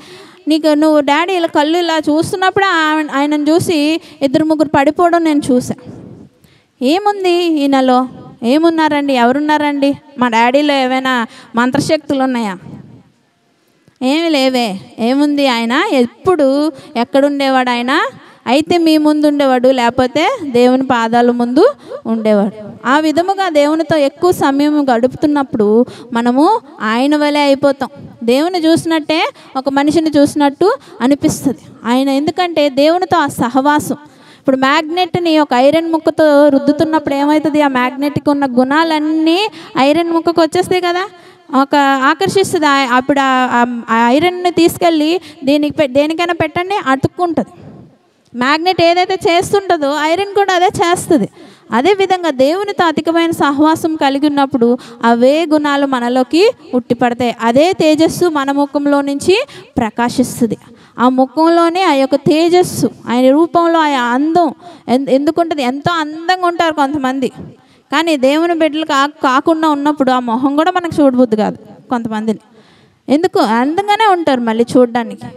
నువ్వు డాడీ ఇలా కళ్ళు ఇలా చూస్తున్నప్పుడు ఆయనను చూసి 2-3 పడిపోవడం నేను చూసాను. ఏముంది ఈయనలో, ఏమున్నారండి, ఎవరున్నారండి? మా డాడీలో ఏమైనా మంత్రశక్తులు ఉన్నాయా? ఏమి లేవే. ఏముంది, ఆయన ఎప్పుడు ఎక్కడుండేవాడు? ఆయన అయితే మీ ముందు ఉండేవాడు, లేకపోతే దేవుని పాదాల ముందు ఉండేవాడు. ఆ విధముగా దేవునితో ఎక్కువ సమయం గడుపుతున్నప్పుడు మనము ఆయన వలె అయిపోతాం. దేవుని చూసినట్టే ఒక మనిషిని చూసినట్టు అనిపిస్తుంది ఆయన. ఎందుకంటే దేవునితో ఆ సహవాసం. ఇప్పుడు మ్యాగ్నెట్ని ఒక ఐరన్ ముక్కతో రుద్దుతున్నప్పుడు ఏమవుతుంది, ఆ మ్యాగ్నెట్కి ఉన్న గుణాలన్నీ ఐరన్ ముక్కకు వచ్చేస్తాయి కదా, ఆకర్షిస్తుంది. అప్పుడు ఆ ఐరన్ని తీసుకెళ్ళి దేనికైనా పెట్టండి, అతుక్కుంటుంది. మ్యాగ్నెట్ ఏదైతే చేస్తుంటుందో ఐరన్ కూడా అదే చేస్తుంది. అదేవిధంగా దేవునితో అధికమైన సహవాసం కలిగి ఉన్నప్పుడు అవే గుణాలు మనలోకి ఉట్టిపడతాయి. అదే తేజస్సు మన ముఖంలో నుంచి ప్రకాశిస్తుంది. ఆ ముఖంలోనే ఆ యొక్క తేజస్సు, ఆయన రూపంలో ఆ అందం ఎందుకుంటుంది. ఎంతో అందంగా ఉంటారు కొంతమంది, కానీ దేవుని బిడ్డలు కాకుండా ఉన్నప్పుడు ఆ మొహం కూడా మనకు చూడబుద్ది కాదు. కొంతమందిని ఎందుకు అందంగానే ఉంటారు, మళ్ళీ చూడడానికి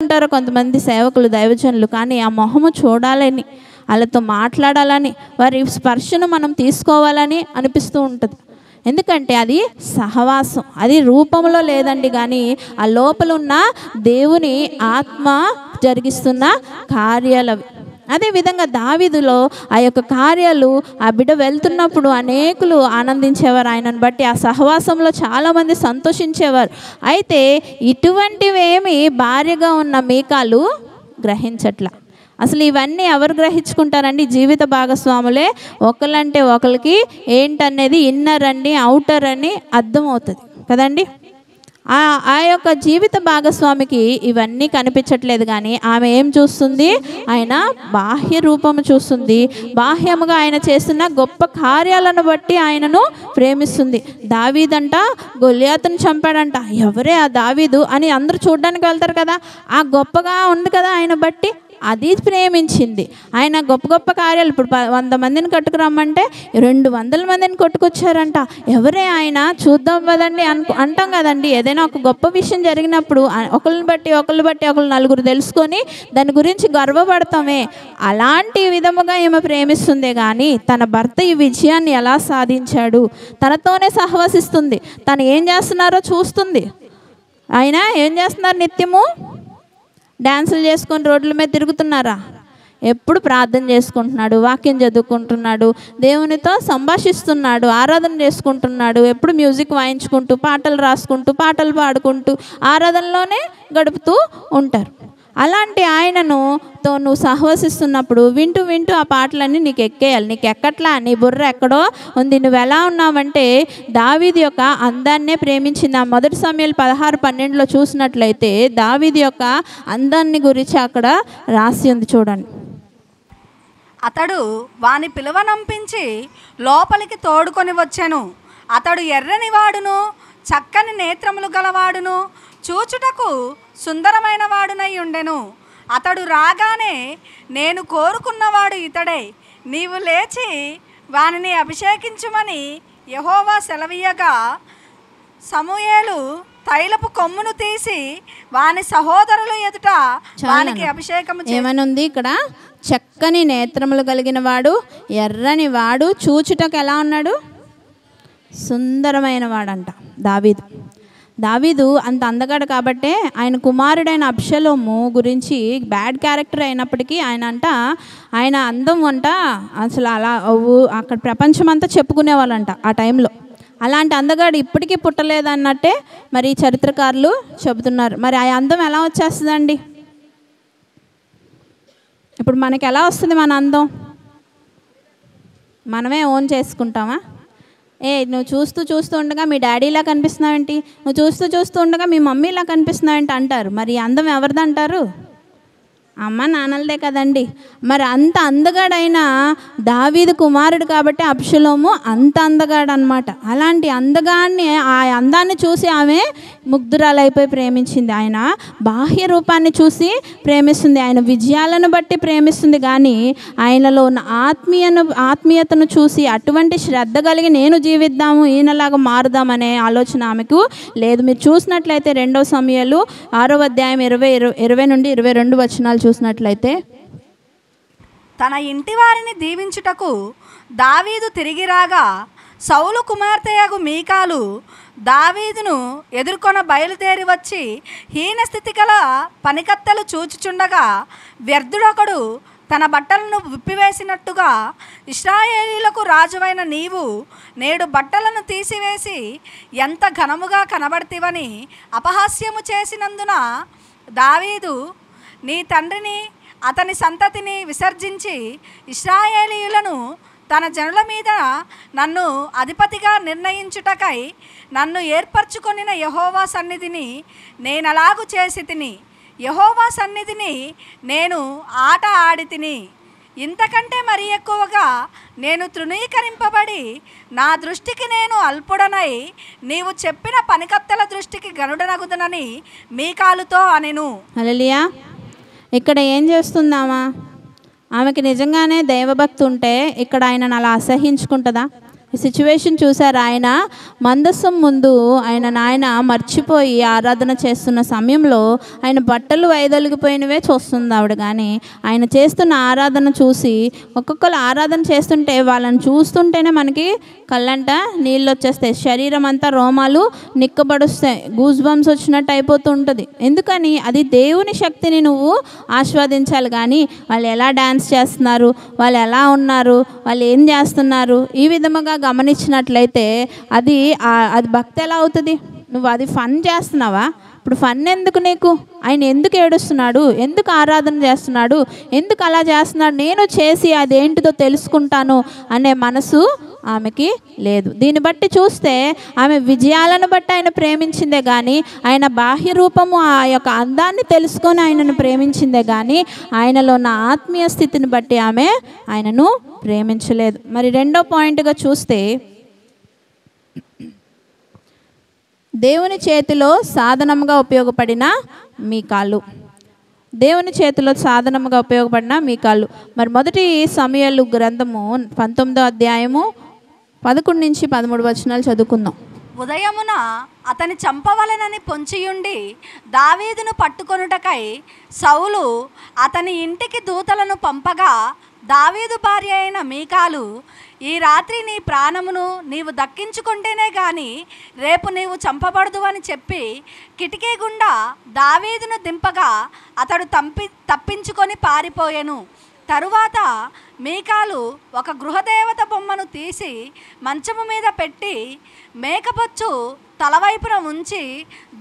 ఉంటారు కొంతమంది సేవకులు, దైవజనులు, కానీ ఆ మొహము చూడాలని, వాళ్ళతో మాట్లాడాలని, వారి స్పర్శను మనం తీసుకోవాలని అనిపిస్తూ ఉంటుంది. ఎందుకంటే అది సహవాసం, అది రూపంలో లేదండి, కానీ ఆ లోపల ఉన్న దేవుని ఆత్మ జరిగిస్తున్న కార్యాలవి. అదేవిధంగా దావీదులో ఆ యొక్క కార్యాలు, ఆ బిడ్డ వెళ్తున్నప్పుడు అనేకులు ఆనందించేవారు ఆయనను బట్టి. ఆ సహవాసంలో చాలామంది సంతోషించేవారు. అయితే ఇటువంటివేమి భార్యగా ఉన్న మీకాలు గ్రహించట్ల. అసలు ఇవన్నీ ఎవరు గ్రహించుకుంటారండి? జీవిత భాగస్వాములే. ఒకళ్ళంటే ఒకరికి ఏంటనేది ఇన్నర్ అని అవుటర్ అని అర్థమవుతుంది కదండి. ఆ యొక్క జీవిత భాగస్వామికి ఇవన్నీ కనిపించట్లేదు, కానీ ఆమె ఏం చూస్తుంది? ఆయన బాహ్య రూపము చూస్తుంది. బాహ్యముగా ఆయన చేస్తున్న గొప్ప కార్యాలను బట్టి ఆయనను ప్రేమిస్తుంది. దావీదంట గొల్యాతును చంపాడంట. ఎవరే ఆ దావీదు అని అందరూ చూడడానికి వెళ్తారు కదా, ఆ గొప్పగా ఉంది కదా ఆయన బట్టి, అది ప్రేమించింది. ఆయన గొప్ప గొప్ప కార్యాలు, ఇప్పుడు 100 మందిని కట్టుకురమ్మంటే 200 మందిని కొట్టుకొచ్చారంట. ఎవరే ఆయన, చూద్దాం కదండి అంటాం కదండి. ఏదైనా ఒక గొప్ప విషయం జరిగినప్పుడు ఒకళ్ళని బట్టి ఒకళ్ళు నలుగురు తెలుసుకొని దాని గురించి గర్వపడతామే. అలాంటి విధముగా ఈమె ప్రేమిస్తుందే కానీ తన భర్త ఈ విజయాన్ని ఎలా సాధించాడు, తనతోనే సహవసిస్తుంది. తను ఏం చేస్తున్నారో చూస్తుంది. ఆయన ఏం చేస్తున్నారు? నిత్యము డ్యాన్సులు చేసుకొని రోడ్ల మీద తిరుగుతున్నారా? ఎప్పుడు ప్రార్థన చేసుకుంటున్నాడు, వాక్యం చదువుకుంటున్నాడు, దేవునితో సంభాషిస్తున్నాడు, ఆరాధన చేసుకుంటున్నాడు. ఎప్పుడు మ్యూజిక్ వాయించుకుంటూ, పాటలు రాసుకుంటూ, పాటలు పాడుకుంటూ ఆరాధనలోనే గడుపుతూ ఉంటారు. అలాంటి ఆయనను నువ్వు సహవసిస్తున్నప్పుడు వింటూ వింటూ ఆ పాటలన్నీ నీకు ఎక్కేయాలి. నీకు ఎక్కట్లా, నీ బుర్ర ఎక్కడో ఉంది. నువ్వు ఎలా ఉన్నావంటే దావీదు యొక్క అందాన్నే ప్రేమించింది. ఆ 1 సమూయేలు 16:12 చూసినట్లయితే దావీదు యొక్క అందాన్ని గురించి అక్కడ రాసి ఉంది, చూడండి. అతడు వాని పిలువనంపించి లోపలికి తోడుకొని వచ్చెను. అతడు ఎర్రని వాడును, చక్కని నేత్రములు గలవాడును, చూచుటకు సుందరమైన వాడునై ఉండెను. అతడు రాగానే నేను కోరుకున్నవాడు ఇతడే, నీవు లేచి వానిని అభిషేకించుమని యెహోవా సెలవీయగా సమూయేలు తైలపు కొమ్మును తీసి వాని సహోదరుల ఎదుట వానికి అభిషేకము ఏమనుంది ఇక్కడ? చక్కని నేత్రములు కలిగిన వాడు, ఎర్రని వాడు, చూచుటకు ఎలా ఉన్నాడు? సుందరమైన వాడంట దావీదు. దావీదు అంత అందగాడు కాబట్టే ఆయన కుమారుడైన అబ్షలోము గురించి బ్యాడ్ క్యారెక్టర్ అయినప్పటికీ ఆయన అందం అంట అసలు అలా అక్కడ ప్రపంచం అంతా చెప్పుకునేవాళ్ళంట ఆ టైంలో. అలాంటి అందగాడు ఇప్పటికీ పుట్టలేదన్నట్టే మరి చరిత్రకారులు చెబుతున్నారు. మరి ఆ అందం ఎలా వచ్చేస్తుందండి? ఇప్పుడు మనకి ఎలా వస్తుంది మన అందం? మనమే ఓన్ చేసుకుంటామా? నువ్వు చూస్తూ ఉండగా మీ డాడీలా కనిపిస్తున్నావేంటి, నువ్వు చూస్తూ ఉండగా మీ మమ్మీలా కనిపిస్తున్నావేంటి అంటారు. మరి అందం ఎవరిదంటారు? అమ్మ నాన్నలదే కదండి. మరి అంత అందగాడైన దావీదు కుమారుడు కాబట్టి అబ్షలోము అంత అందగాడు అనమాట. అలాంటి అందగాన్ని, ఆ అందాన్ని చూసి ఆమె ముగ్ధురాలైపోయి ప్రేమించింది. ఆయన బాహ్య రూపాన్ని చూసి ప్రేమిస్తుంది, ఆయన విజయాలను బట్టి ప్రేమిస్తుంది. కానీ ఆయనలో ఉన్న ఆత్మీయతను చూసి అటువంటి శ్రద్ధ కలిగి నేను జీవిద్దాము, ఈయనలాగా మారుదామనే ఆలోచన ఆమెకు లేదు. మీరు చూసినట్లయితే 2 సమూయేలు 6వ అధ్యాయం 20 నుండి 22 వచనాలు చూసినట్లయితే, తన ఇంటి వారిని దీవించుటకు దావీదు తిరిగి రాగా సౌలు కుమార్తెయగు మీకాలు దావీదును ఎదుర్కొన బయలుదేరి వచ్చి హీనస్థితి గల పనికత్తెలు చూచుచుండగా వ్యర్థుడొకడు తన బట్టలను విప్పివేసినట్టుగా ఇశ్రాయేలీలకు రాజువైన నీవు నేడు బట్టలను తీసివేసి ఎంత ఘనముగా కనబడితివని అపహాస్యము చేసినందున దావీదు నీ తండ్రిని అతని సంతతిని విసర్జించి ఇశ్రాయేలీయులను తన జనుల మీద నన్ను అధిపతిగా నిర్ణయించుటకై నన్ను ఏర్పరచుకొనిన యెహోవా సన్నిధిని నేనలాగు చేసి తిని, యెహోవా సన్నిధిని నేను ఆట ఆడి తిని, ఇంతకంటే మరి ఎక్కువగా నేను తృణీకరింపబడి నా దృష్టికి నేను అల్పుడనై నీవు చెప్పిన పనికత్తెల దృష్టికి గనుడనగుదనని మీకాలుతో అనెను. హల్లెలూయా. ఇక్కడ ఏం చేస్తుందామా? ఆమెకి నిజంగానే దైవభక్తి ఉంటే ఇక్కడ ఆయనను అలా అసహించుకుంటుందా? ఈ సిచ్యువేషన్ చూసారు. ఆయన మందసం ముందు నాయన మర్చిపోయి ఆరాధన చేస్తున్న సమయంలో ఆయన బట్టలు వైదొలిగిపోయినవే చూస్తుంది ఆవిడ. కానీ ఆయన చేస్తున్న ఆరాధన చూసి ఒక్కొక్కరు ఆరాధన చేస్తుంటే వాళ్ళని చూస్తుంటేనే మనకి కళ్ళంట నీళ్ళు వచ్చేస్తాయి, శరీరం అంతా రోమాలు నిక్కబడుస్తాయి, గూస్ బంప్స్ వచ్చినట్టు అయిపోతూ ఉంటుంది. ఎందుకని? అది దేవుని శక్తిని నువ్వు ఆస్వాదించాలి. కానీ వాళ్ళు ఎలా డ్యాన్స్ చేస్తున్నారు, వాళ్ళు ఎలా ఉన్నారు, వాళ్ళు ఏం చేస్తున్నారు, ఈ విధముగా గమనించినట్లయితే అది భక్తి ఎలా అవుతుంది? నువ్వు అది ఫన్ చేస్తున్నావా? ఇప్పుడు ఫన్ ఎందుకు నీకు? ఆయన ఎందుకు ఏడుస్తున్నాడు, ఎందుకు ఆరాధన చేస్తున్నాడు, ఎందుకు అలా చేస్తున్నాడు, నేను చేసి అదేంటిదో తెలుసుకుంటాను అనే మనసు ఆమెకి లేదు. దీన్ని బట్టి చూస్తే ఆమె విజయాలను బట్టి ఆయన ప్రేమించిందే కానీ ఆయన బాహ్య రూపము ఆ యొక్క అందాన్ని తెలుసుకొని ఆయనను ప్రేమించిందే కానీ ఆయనలో ఉన్న ఆత్మీయ స్థితిని బట్టి ఆమె ఆయనను ప్రేమించలేదు. మరి రెండో పాయింట్గా చూస్తే దేవుని చేతిలో సాధనముగా ఉపయోగపడిన మీకాలు. దేవుని చేతిలో సాధనముగా ఉపయోగపడిన మీకాలు. మరి మొదటి సమూయేలు గ్రంథము 19వ అధ్యాయము 11 నుంచి 13 వచనాలు చదువుకుందాం. ఉదయమున అతని చంపవలెనని పొంచియుండి దావీదును పట్టుకొనుటకై సౌలు అతని ఇంటికి దూతలను పంపగా దావీదు భార్య అయిన మీకాలు, ఈ రాత్రి నీ ప్రాణమును నీవు దక్కించుకుంటేనే గాని రేపు నీవు చంపబడదు అని చెప్పి కిటికీ గుండా దావీదును దింపగా అతడు తప్పించుకొని పారిపోయెను. తరువాత మీకాలు ఒక గృహదేవత బొమ్మను తీసి మంచము మీద పెట్టి మేకబొచ్చు తలవైపున ఉంచి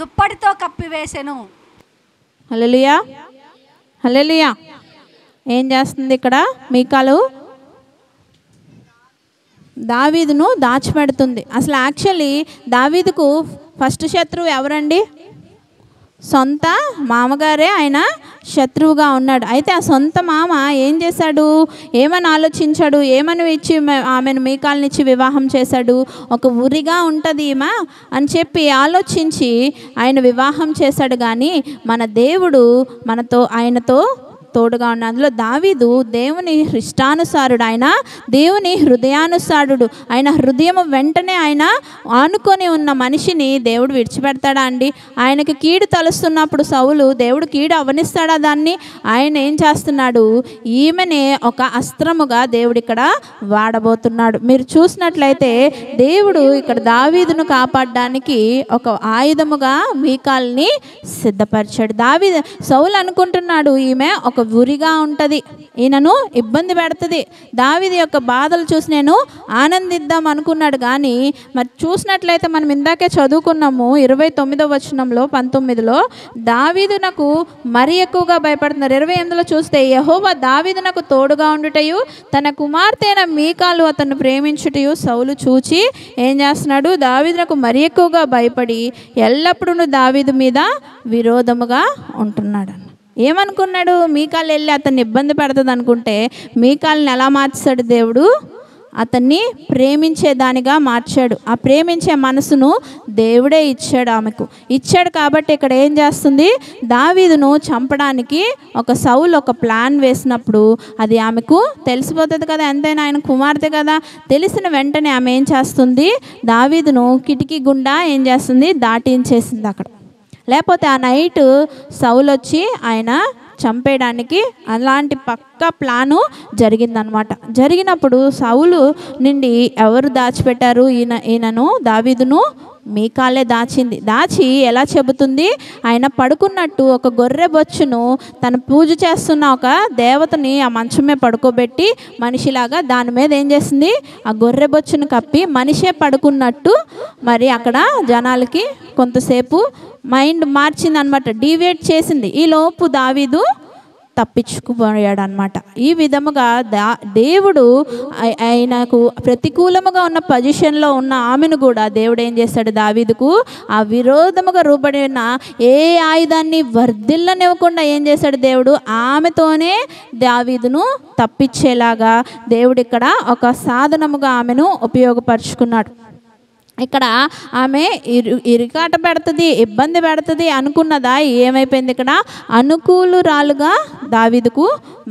దుప్పటితో కప్పివేసెను. హల్లెలూయా, హల్లెలూయా. ఏం చేస్తుంది ఇక్కడ? మీకాలు దావీదును దాచిపెడుతుంది. అసలు యాక్చువల్లీ దావీదుకు ఫస్ట్ శత్రువు ఎవరండి? సొంత మామగారే ఆయన శత్రువుగా ఉన్నాడు. అయితే ఆ సొంత మామ ఏం చేశాడు, ఏమని ఆలోచించాడు, ఏమని ఇచ్చి ఆమెను మీకాల్నిచ్చి వివాహం చేశాడు? ఒక ఉరిగా ఉంటుంది ఈమె అని చెప్పి ఆలోచించి ఆయన వివాహం చేశాడు. కానీ మన దేవుడు ఆయనతో తోడుగా ఉన్న అందులో దావీదు దేవుని ఇష్టానుసారుడు, ఆయన దేవుని హృదయానుసారుడు. ఆయన హృదయం వెంటనే ఆయన ఆనుకొని ఉన్న మనిషిని దేవుడు విడిచిపెడతాడా అండి? ఆయనకి కీడు తలుస్తున్నప్పుడు సౌలు దేవుడు కీడు అవనిస్తాడా దాన్ని? ఆయన ఏం చేస్తున్నాడు? ఈమెనే ఒక అస్త్రముగా దేవుడు ఇక్కడ వాడబోతున్నాడు. మీరు చూసినట్లయితే దేవుడు ఇక్కడ దావీదును కాపాడడానికి ఒక ఆయుధముగా మీకాల్ని సిద్ధపరిచాడు. సౌలు అనుకుంటున్నాడు ఈమె ఒక ఉరిగా ఉంటుంది, ఈయనను ఇబ్బంది పెడుతుంది, దావీదు యొక్క బాధలు చూసి నేను ఆనందిద్దాం అనుకున్నాడు. కానీ మరి చూసినట్లయితే మనం ఇందాకే చదువుకున్నాము 29వ వచనంలో 19లో దావీదునకు మరి ఎక్కువగా భయపడుతున్నారు. 28లో చూస్తే యెహోవా దావీదునకు తోడుగా ఉండుటయు తన కుమార్తె అయిన మీకాలు అతన్ని ప్రేమించుటయు సౌలు చూచి ఏం చేస్తున్నాడు? దావీదునకు మరి ఎక్కువగా భయపడి ఎల్లప్పుడూ దావీదు మీద విరోధముగా ఉంటున్నాడు. ఏమనుకున్నాడు? మీకాలు వెళ్ళి అతన్ని ఇబ్బంది పెడుతుంది అనుకుంటే మీకాల్ని ఎలా మార్చాడు దేవుడు? అతన్ని ప్రేమించేదానిగా మార్చాడు. ఆ ప్రేమించే మనసును దేవుడే ఆమెకు ఇచ్చాడు. కాబట్టి ఇక్కడ ఏం చేస్తుంది? దావీదును చంపడానికి సౌలు ఒక ప్లాన్ వేసినప్పుడు అది ఆమెకు తెలిసిపోతుంది కదా, ఎంతైనా ఆయన కుమార్తె కదా. తెలిసిన వెంటనే ఆమె ఏం చేస్తుంది? దావీదును కిటికీ గుండా ఏం చేస్తుంది? దాటించేసింది అక్కడ. లేకపోతే ఆ నైట్ సౌలు వచ్చి ఆయన చంపేయడానికి అలాంటి పక్కా ప్లాను జరిగిందనమాట. జరిగినప్పుడు సౌలు నుండి ఎవరు దాచిపెట్టారు? ఈయనను దావీదును మీకాలే దాచి ఎలా చెబుతుంది? ఆయన పడుకున్నట్టు ఒక గొర్రె బొచ్చును తను పూజ చేస్తున్న ఒక దేవతని ఆ మంచమే పడుకోబెట్టి మనిషిలాగా దాని మీద ఏం చేసింది? ఆ గొర్రె బొచ్చును కప్పి మనిషే పడుకున్నట్టు మరి అక్కడ జనాలకి కొంతసేపు మైండ్ మార్చింది అనమాట, డీవియేట్ చేసింది. ఈ లోపు దావీదు తప్పించుకుపోయాడు అనమాట. ఈ విధముగా దేవుడు ఆయనకు ప్రతికూలముగా ఉన్న పొజిషన్లో ఉన్న ఆమెను కూడా దేవుడు ఏం చేశాడు? దావీదుకు ఆ విరోధముగా రూపడిన ఏ ఆయుధాన్ని వర్ధిల్లనివ్వకుండా ఏం చేశాడు దేవుడు? ఆమెతోనే దావీదును తప్పించేలాగా దేవుడు ఇక్కడ ఒక సాధనముగా ఆమెను ఉపయోగపరుచుకున్నాడు. ఇక్కడ ఆమె ఇరికాట పెడుతుంది, ఇబ్బంది పెడుతుంది అనుకున్నదా? ఏమైపోయింది? ఇక్కడ అనుకూలురాలుగా దావీదుకు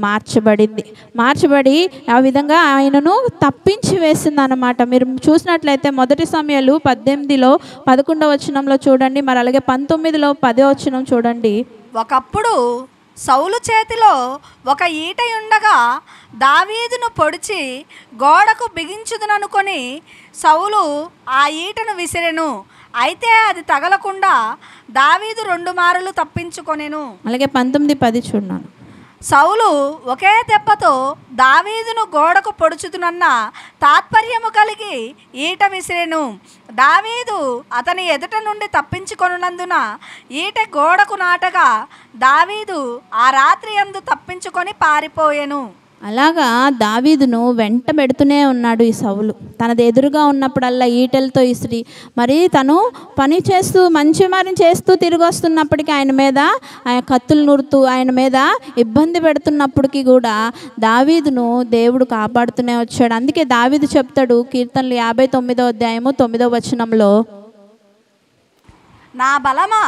మార్చబడి ఆ విధంగా ఆయనను తప్పించి వేసింది అన్నమాట. మీరు చూసినట్లయితే మొదటి సమూయేలు 18లో 11వ వచనంలో చూడండి, మరి అలాగే 19లో 10వ వచనం చూడండి. ఒకప్పుడు సౌలు చేతిలో ఒక ఈట ఉండగా దావీదును పొడిచి గోడకు బిగించుదుననుకొని సౌలు ఆ ఈటను విసిరెను. అయితే అది తగలకుండా దావీదు 2 మారులు తప్పించుకొనెను. అలాగే 19:10 చూడండి. సౌలు ఒకే దెబ్బతో దావీదును గోడకు పొడుచుతున్న తాత్పర్యము కలిగి ఈట విసిరెను. దావీదు అతని ఎదుట నుండి తప్పించుకొనున్నందున ఈట గోడకు నాటగా దావీదు ఆ రాత్రి యందు తప్పించుకొని పారిపోయెను. అలాగా దావీదును వెంట పెడుతూనే ఉన్నాడు ఈ సౌలు. తనది ఎదురుగా ఉన్నప్పుడల్లా ఈటెలతో ఇసిరి మరి తను పని చేస్తూ మంచి మరి చేస్తూ తిరిగి వస్తున్నప్పటికీ ఆయన మీద ఆయన కత్తులు నూరుతూ ఆయన మీద ఇబ్బంది పెడుతున్నప్పటికీ కూడా దావీదును దేవుడు కాపాడుతూనే వచ్చాడు. అందుకే దావీదు చెప్తాడు కీర్తనలు 59వ అధ్యాయము 9వ వచనంలో, నా బలమా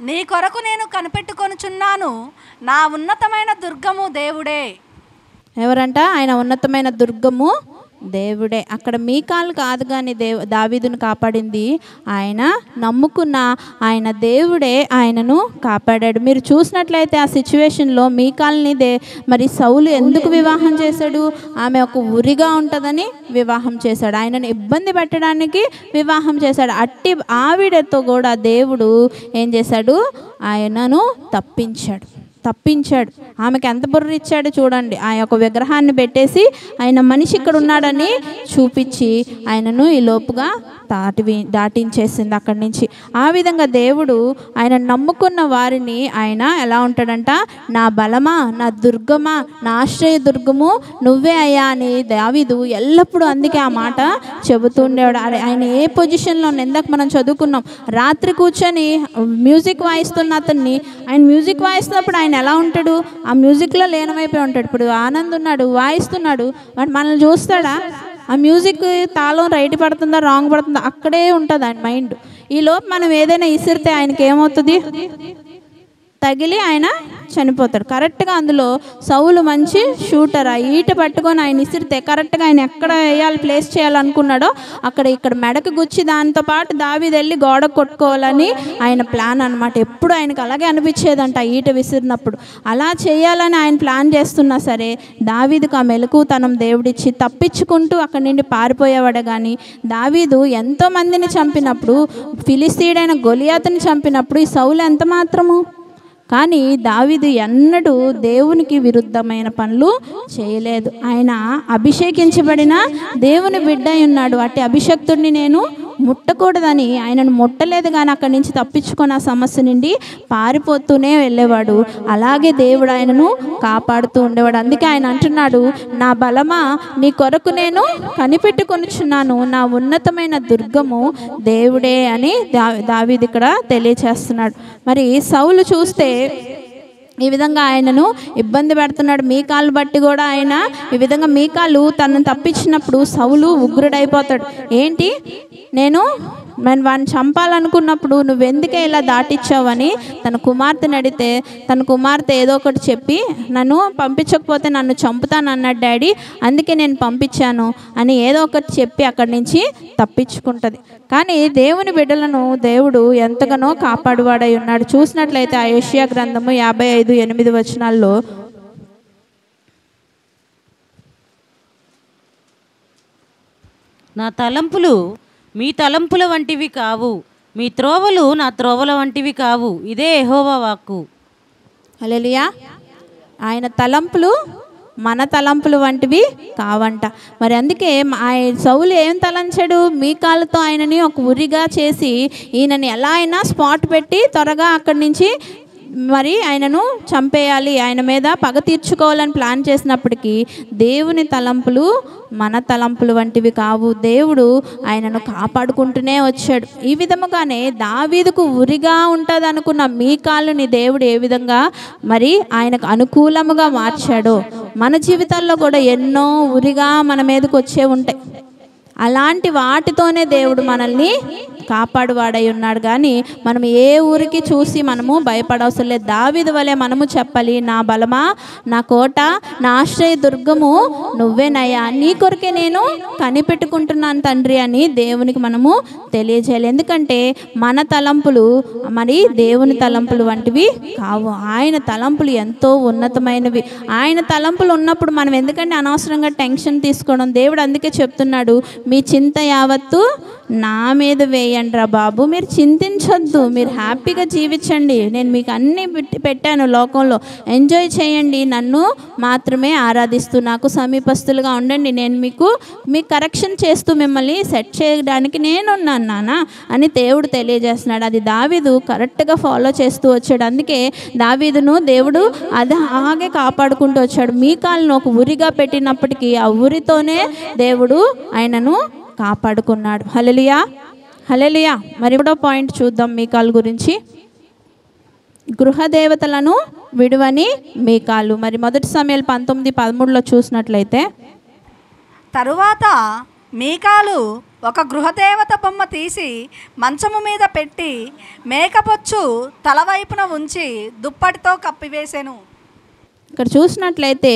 నీ కొరకు నేను కనిపెట్టుకొనుచున్నాను, నా ఉన్నతమైన దుర్గము దేవుడే. ఎవరంట? ఆయన ఉన్నతమైన దుర్గము దేవుడే. అక్కడ మీకాలు కాదు కానీ దావీదును కాపాడింది ఆయన నమ్ముకున్న ఆయన దేవుడే ఆయనను కాపాడాడు. మీరు చూసినట్లయితే ఆ సిచ్యువేషన్లో మీకాల్ని మరి సౌలు ఎందుకు వివాహం చేశాడు? ఆమె ఒక ఉరిగా ఉంటుందని వివాహం చేశాడు. ఆయనను ఇబ్బంది పెట్టడానికి వివాహం చేశాడు. అట్టి ఆవిడతో కూడా దేవుడు ఏం చేశాడు? ఆయనను తప్పించాడు. ఆమెకి ఎంత బుర్ర ఇచ్చాడు చూడండి. ఆ యొక్క విగ్రహాన్ని పెట్టేసి ఆయన మనిషి ఇక్కడ ఉన్నాడని చూపించి ఆయనను ఈ లోపుగా దాటించేసింది అక్కడి నుంచి. ఆ విధంగా దేవుడు ఆయన నమ్ముకున్న వారిని ఆయన ఎలా ఉంటాడంట? నా బలమా, నా దుర్గమా, నా ఆశ్రయ దుర్గము నువ్వే అయ్యా అని దావీదు ఎల్లప్పుడూ అందుకే ఆ మాట చెబుతుండేవాడు. ఆయన ఏ పొజిషన్లో ఇందాక మనం చదువుకున్నాం, రాత్రి కూర్చొని మ్యూజిక్ వాయిస్తున్న అతన్ని ఆయన మ్యూజిక్ వాయిస్తున్నప్పుడు ఆయన ఎలా ఉంటాడు? ఆ మ్యూజిక్లో లీనమైపోయి ఉంటాడు. ఇప్పుడు ఆనంద్ ఉన్నాడు, వాయిస్తున్నాడు, వాడు మనల్ని చూస్తాడా? ఆ మ్యూజిక్ తాళం రైట్ పడుతుందా రాంగ్ పడుతుందా అక్కడే ఉంటుంది ఆయన మైండ్. ఈలోపు మనం ఏదైనా ఇసిరితే ఆయనకి ఏమవుతుంది? తగిలి ఆయన చనిపోతాడు. కరెక్ట్గా అందులో సౌలు మంచి షూటర్. ఆ ఈట పట్టుకొని ఆయన ఇసిరితే కరెక్ట్గా ఆయన ఎక్కడ వేయాలి ప్లేస్ చేయాలనుకున్నాడో ఇక్కడ మెడకు గుచ్చి దాంతో పాటు దావీదు వెళ్ళి గోడ కొట్టుకోవాలని ఆయన ప్లాన్ అనమాట. ఎప్పుడు ఆయనకు అలాగే అనిపించేదంట ఈట విసిరినప్పుడు. అలా చేయాలని ఆయన ప్లాన్ చేస్తున్నా సరే దావీదుకు ఆ మెలకువతనం దేవుడిచ్చి తప్పించుకుంటూ అక్కడి నుండి పారిపోయేవాడు. కానీ దావీదు ఎంతోమందిని చంపినప్పుడు, ఫిలిస్తీయుడైన గొలియాతుని చంపినప్పుడు ఈ సౌలు ఎంత మాత్రము. కానీ దావీదు ఎన్నడూ దేవునికి విరుద్ధమైన పనులు చేయలేదు. ఆయన అభిషేకించబడిన దేవుని బిడ్డ ఉన్నాడు. అట్టి అభిషక్తుడిని నేను ముట్టకూడదని ఆయనను ముట్టలేదు. కానీ అక్కడి నుంచి తప్పించుకొని ఆ సమస్య నుండి పారిపోతూనే వెళ్ళేవాడు. అలాగే దేవుడు ఆయనను కాపాడుతూ ఉండేవాడు. అందుకే ఆయన అంటున్నాడు, నా బలమా నీ కొరకు నేను కనిపెట్టుకొనుచున్నాను, నా ఉన్నతమైన దుర్గము దేవుడే అని దావీదు ఇక్కడ తెలియచేస్తున్నాడు. మరి సౌలు చూస్తే ఈ విధంగా ఆయనను ఇబ్బంది పెడుతున్నాడు. మీకాలు బట్టి కూడా ఆయన ఈ విధంగా మీకాలు తనను తప్పించినప్పుడు సౌలు ఉగ్రుడైపోతాడు. ఏంటి, నేను వాడిని చంపాలనుకున్నప్పుడు నువ్వెందుకే ఇలా దాటిచ్చావని తన కుమార్తెని అడిగితే తన కుమార్తె ఏదో ఒకటి చెప్పి నన్ను పంపించకపోతే నన్ను చంపుతాను అన్నాడు డాడీ, అందుకే నేను పంపించాను అని ఏదో ఒకటి చెప్పి అక్కడి నుంచి తప్పించుకుంటుంది. కానీ దేవుని బిడ్డలను దేవుడు ఎంతగానో కాపాడువాడై ఉన్నాడు. చూసినట్లయితే ఆ యెషయా గ్రంథము 55:8 వచనాల్లో, నా తలంపులు మీ తలంపుల వంటివి కావు, మీ త్రోవలు నా త్రోవల వంటివి కావు, ఇదే యెహోవా వాక్కు. హల్లెలూయా. ఆయన తలంపులు మన తలంపులు వంటివి కావంట. మరి అందుకే సౌలు ఏం తలంచాడు? మీకాలతో ఆయనని ఒక ఉరిగా చేసి ఈయనని ఎలా అయినా స్పాట్ పెట్టి త్వరగా అక్కడి నుంచి మరి ఆయనను చంపేయాలి, ఆయన మీద పగ తీర్చుకోవాలని ప్లాన్ చేసినప్పటికీ దేవుని తలంపులు మన తలంపులు వంటివి కావు. దేవుడు ఆయనను కాపాడుకుంటూనే వచ్చాడు. ఈ విధముగానే దావీదుకు ఉరిగా ఉంటుంది అనుకున్న మీకాలుని దేవుడు ఏ విధంగా మరి ఆయనకు అనుకూలముగా మార్చాడో మన జీవితాల్లో కూడా ఎన్నో ఉరిగా మన మీదకి వచ్చే ఉంటాయి. అలాంటి వాటితోనే దేవుడు మనల్ని కాపాడువాడై ఉన్నాడు. కానీ మనం ఏ ఊరికి చూసి మనము భయపడవసరం లేదు. దావీదు వలె మనము చెప్పాలి, నా బలమా, నా కోట, నా ఆశ్రయ దుర్గము నువ్వేనయ్యా, నీ కొరకే నేను కనిపెట్టుకుంటున్నాను తండ్రి అని దేవునికి మనము తెలియజేయాలి. ఎందుకంటే మన తలంపులు మరి దేవుని తలంపులు వంటివి కావు. ఆయన తలంపులు ఎంతో ఉన్నతమైనవి. ఆయన తలంపులు ఉన్నప్పుడు మనం ఎందుకంటే అనవసరంగా టెన్షన్ తీసుకోవడం. దేవుడు అందుకే చెప్తున్నాడు, మీ చింత యావత్తు నా మీద వేయండి రా బాబు, మీరు చింతించొద్దు, మీరు హ్యాపీగా జీవించండి, నేను మీకు అన్నీ పెట్టాను లోకంలో, ఎంజాయ్ చేయండి, నన్ను మాత్రమే ఆరాధిస్తూ నాకు సమీపస్తులుగా ఉండండి, నేను మీకు కరెక్షన్ చేస్తూ మిమ్మల్ని సెట్ చేయడానికి నేనున్నాను నాన్న అని దేవుడు తెలియజేస్తున్నాడు. అది దావీదు కరెక్ట్గా ఫాలో చేస్తూ వచ్చాడు. అందుకే దావీదును దేవుడు అది అలాగే కాపాడుకుంటూ వచ్చాడు. మీకాలను ఒక ఉరిగా పెట్టినప్పటికీ ఆ ఉరితోనే దేవుడు ఆయనను కాపాడుకున్నాడు. హల్లెలూయా, హల్లెలూయా. మరి కూడా పాయింట్ చూద్దాం మీకాల్ గురించి. గృహదేవతలను విడువని మీకాలు. మరి 1 సమూయేలు 19:13 చూసినట్లయితే, తరువాత మీకాలు ఒక గృహదేవత బొమ్మ తీసి మంచము మీద పెట్టి మేకపోచ్చు తలవైపున ఉంచి దుప్పటితో కప్పివేసెను. ఇక్కడ చూసినట్లయితే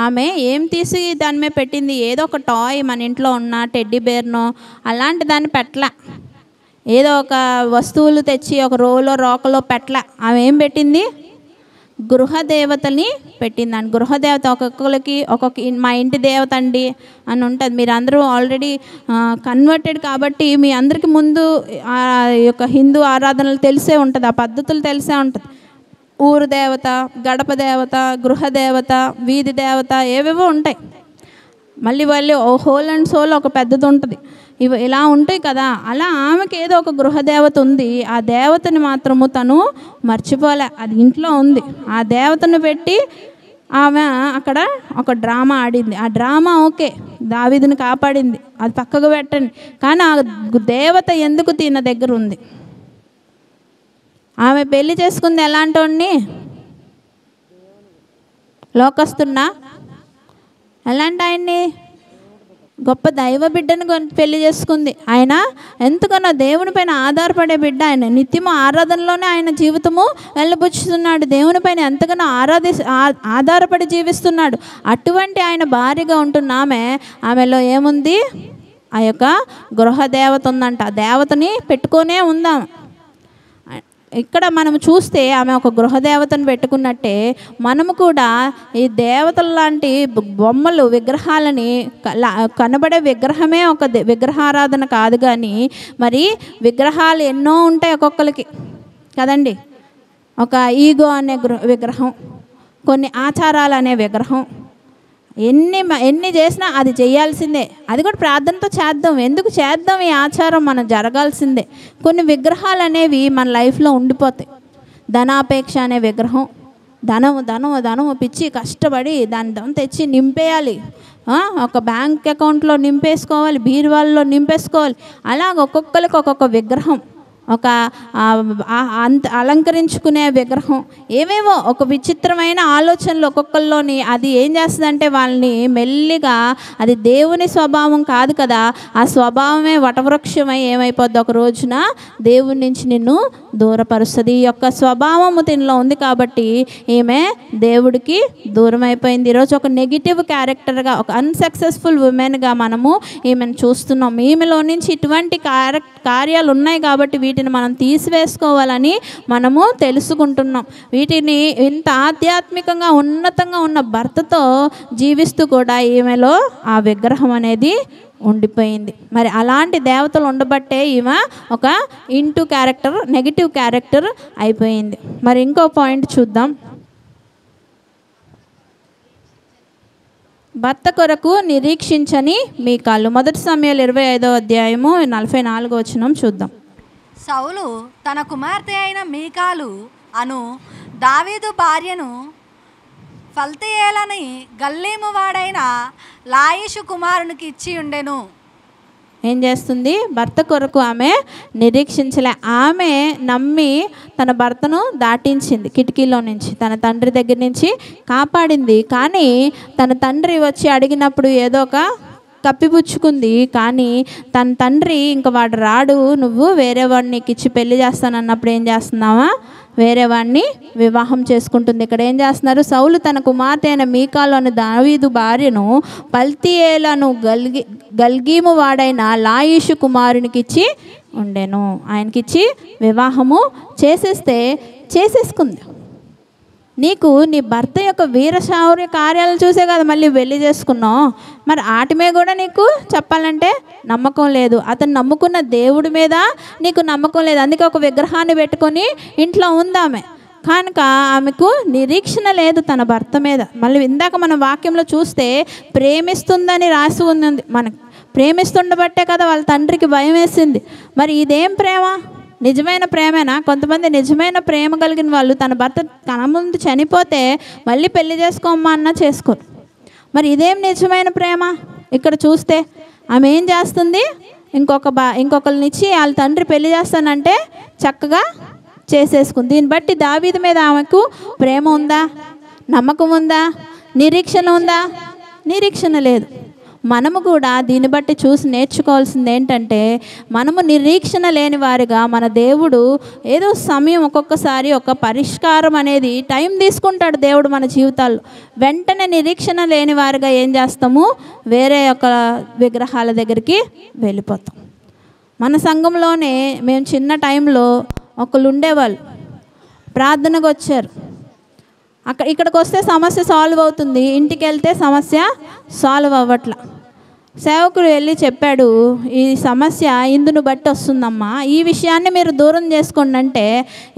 ఆమె ఏం తీసి దాని మీద పెట్టింది? ఏదో ఒక టాయ్, మన ఇంట్లో ఉన్న టెడ్డీ బేర్నో అలాంటి దాన్ని పెట్టలే, ఏదో ఒక వస్తువులు తెచ్చి ఒక రోకలో పెట్టలే. ఆమె ఏం పెట్టింది? గృహదేవతని పెట్టిందండి. గృహదేవత ఒక్కొక్కరికి మా ఇంటి దేవత అండి అని ఉంటుంది. మీరు అందరూ ఆల్రెడీ కన్వర్టెడ్ కాబట్టి మీ అందరికీ ముందు ఆ యొక్క హిందూ ఆరాధనలు తెలిసే ఉంటుంది, ఆ పద్ధతులు తెలిసే ఉంటుంది. ఊరు దేవత, గడప దేవత, గృహదేవత, వీధి దేవత, ఏవేవో ఉంటాయి. మళ్ళీ హోల్ అండ్ సోల్ ఒక పెద్దది ఉంటుంది. ఇవి ఇలా ఉంటాయి కదా. అలా ఆమెకి ఏదో ఒక గృహదేవత ఉంది. ఆ దేవతని మాత్రము తను మర్చిపోలే, అది ఇంట్లో ఉంది. ఆ దేవతను పెట్టి ఆమె అక్కడ ఒక డ్రామా ఆడింది. ఆ డ్రామా ఓకే, దావీదుని కాపాడింది, అది పక్కకు పెట్టండి. కానీ ఆ దేవత ఎందుకు తిన దగ్గర ఉంది? ఆమె పెళ్లి చేసుకుంది ఎలాంటి వాడిని? లోకస్తున్నా? ఎలాంటి ఆయన్ని? గొప్ప దైవ బిడ్డను పెళ్లి చేసుకుంది. ఆయన ఎంతకన్నా దేవుని పైన ఆధారపడే బిడ్డ. ఆయన నిత్యము ఆరాధనలోనే ఆయన జీవితము వెళ్ళబుచ్చుతున్నాడు. దేవుని పైన ఎంతగానో ఆధారపడి జీవిస్తున్నాడు. అటువంటి ఆయన భార్యగా ఉంటున్న ఆమెలో ఏముంది? ఆ యొక్క గృహదేవత ఉందంట. ఆ దేవతని పెట్టుకొనే ఉందాం. ఇక్కడ మనం చూస్తే ఆమె ఒక గృహదేవతను పెట్టుకున్నట్టే మనము కూడా ఈ దేవతల లాంటి బొమ్మలు, విగ్రహాలని, కనబడే విగ్రహమే ఒక విగ్రహారాధన కాదు. కానీ మరి విగ్రహాలు ఎన్నో ఉంటాయి ఒక్కొక్కరికి కదండి. ఒక ఈగో అనే విగ్రహం, కొన్ని ఆచారాలు అనే విగ్రహం, ఎన్ని చేసినా అది చేయాల్సిందే. అది కూడా ప్రార్థనతో చేద్దాం. ఎందుకు చేద్దాం? ఈ ఆచారం మనం జరగాల్సిందే. కొన్ని విగ్రహాలు అనేవి మన లైఫ్లో ఉండిపోతాయి. ధనాపేక్ష అనే విగ్రహం, ధనము పిచ్చి కష్టపడి దాన్ని తెచ్చి నింపేయాలి. ఒక బ్యాంక్ అకౌంట్లో నింపేసుకోవాలి, బీరువాల్లో నింపేసుకోవాలి. అలాగ ఒక్కొక్కరికి ఒక్కొక్క విగ్రహం, ఒక అలంకరించుకునే విగ్రహం, ఏవేవో ఒక విచిత్రమైన ఆలోచనలు ఒక్కొక్కరిలోని. అది ఏం చేస్తుందంటే వాళ్ళని మెల్లిగా, అది దేవుని స్వభావం కాదు కదా, ఆ స్వభావమే వటవృక్షమై ఏమైపోద్ది? ఒక రోజున దేవుని నుంచి నిన్ను దూరపరుస్తుంది. ఈ యొక్క స్వభావము తినలో ఉంది కాబట్టి ఈమె దేవుడికి దూరం అయిపోయింది. ఈరోజు ఒక నెగిటివ్ క్యారెక్టర్గా, ఒక అన్సక్సెస్ఫుల్ ఉమెన్గా మనము ఈమెను చూస్తున్నాం. ఈమెలో నుంచి ఇటువంటి కార్యాలు ఉన్నాయి కాబట్టి వీటిని మనం తీసివేసుకోవాలని మనము తెలుసుకుంటున్నాం. వీటిని ఇంత ఆధ్యాత్మికంగా ఉన్నతంగా ఉన్న భర్తతో జీవిస్తూ కూడా ఈమెలో ఆ విగ్రహం అనేది ఉండిపోయింది. మరి అలాంటి దేవతలు ఉండబట్టే ఈమె ఒక నెగిటివ్ క్యారెక్టర్ అయిపోయింది. మరి ఇంకో పాయింట్ చూద్దాం. భర్త కొరకు నిరీక్షించని మీకాలు. 1 సమూయేలు 25:44 చూద్దాం. సౌలు తన కుమార్తె అయిన మీకాలు అను దావీదు భార్యను ఫల్తీయేలని గల్లీము వాడైన లాయిషు కుమారునికి ఇచ్చి ఉండెను. ఏం చేస్తుంది? భర్త కొరకు ఆమె నిరీక్షించలే. ఆమె నమ్మి తన భర్తను దాటించింది, కిటికీలో నుంచి తన తండ్రి దగ్గర నుంచి కాపాడింది. కానీ తన తండ్రి వచ్చి అడిగినప్పుడు ఏదో ఒక కప్పిపుచ్చుకుంది. కానీ తన తండ్రి ఇంకా వాడు రాడు, నువ్వు వేరే వాడిని నీకు ఇచ్చి పెళ్లి చేస్తానన్నప్పుడు ఏం చేస్తున్నావా? వేరే వాడిని వివాహం చేసుకుంటుంది. ఇక్కడ ఏం చేస్తున్నారు? సౌలు తన కుమార్తె అయిన మీకాలు అనే దావీదు భార్యను పల్తీయేలను గల్గీము వాడైన లాయిషు కుమారునికి ఇచ్చి ఉండెను. ఆయనకిచ్చి వివాహము చేసేసుకుంది. నీకు నీ భర్త యొక్క వీరశౌర్య కార్యాలను చూసే కదా మళ్ళీ పెళ్లి చేసుకున్నావు. మరి వాటి మీద కూడా నీకు చెప్పాలంటే నమ్మకం లేదు. అతను నమ్ముకున్న దేవుడి మీద నీకు నమ్మకం లేదు. అందుకే ఒక విగ్రహాన్ని పెట్టుకొని ఇంట్లో ఉంది ఆమె. కనుక ఆమెకు నిరీక్షణ లేదు తన భర్త మీద. మళ్ళీ ఇందాక మన వాక్యంలో చూస్తే ప్రేమిస్తుందని రాసి ఉంది. మనకు ప్రేమిస్తుండబట్టే కదా వాళ్ళ తండ్రికి భయం వేసింది. మరి ఇదేం ప్రేమ? నిజమైన ప్రేమేనా? కొంతమంది నిజమైన ప్రేమ కలిగిన వాళ్ళు తన భర్త తన ముందు చనిపోతే మళ్ళీ పెళ్లి చేసుకోమ్మా అన్నా చేసుకోరు. మరి ఇదేం నిజమైన ప్రేమ? ఇక్కడ చూస్తే ఆమె ఏం చేస్తుంది, ఇంకొకరినిచ్చి వాళ్ళ తండ్రి పెళ్లి చేస్తానంటే చక్కగా చేసేసుకుంది. దీన్ని బట్టి దావీదు మీద ఆమెకు ప్రేమ ఉందా? నమ్మకం ఉందా? నిరీక్షణ ఉందా? నిరీక్షణ లేదు. మనము కూడా దీన్ని బట్టి చూసి నేర్చుకోవాల్సింది ఏంటంటే, మనము నిరీక్షణ లేని వారిగా మన దేవుడు ఏదో సమయం ఒక్కొక్కసారి ఒక పరిష్కారం అనేది టైం తీసుకుంటాడు దేవుడు మన జీవితాల్లో. వెంటనే నిరీక్షణ లేని వారిగా ఏం చేస్తాము, వేరే ఒక విగ్రహాల దగ్గరికి వెళ్ళిపోతాం. మన సంఘంలోనే మేము చిన్న టైంలో ఒకళ్ళు ఉండేవాళ్ళు, ప్రార్థనకు వచ్చారు. ఇక్కడికి వస్తే సమస్య సాల్వ్ అవుతుంది, ఇంటికి వెళ్తే సమస్య సాల్వ్ అవ్వట్లా. సేవకుడు వెళ్ళి చెప్పాడు, ఈ సమస్య ఇందును బట్టి వస్తుందమ్మా, ఈ విషయాన్ని మీరు దూరం చేసుకోండి అంటే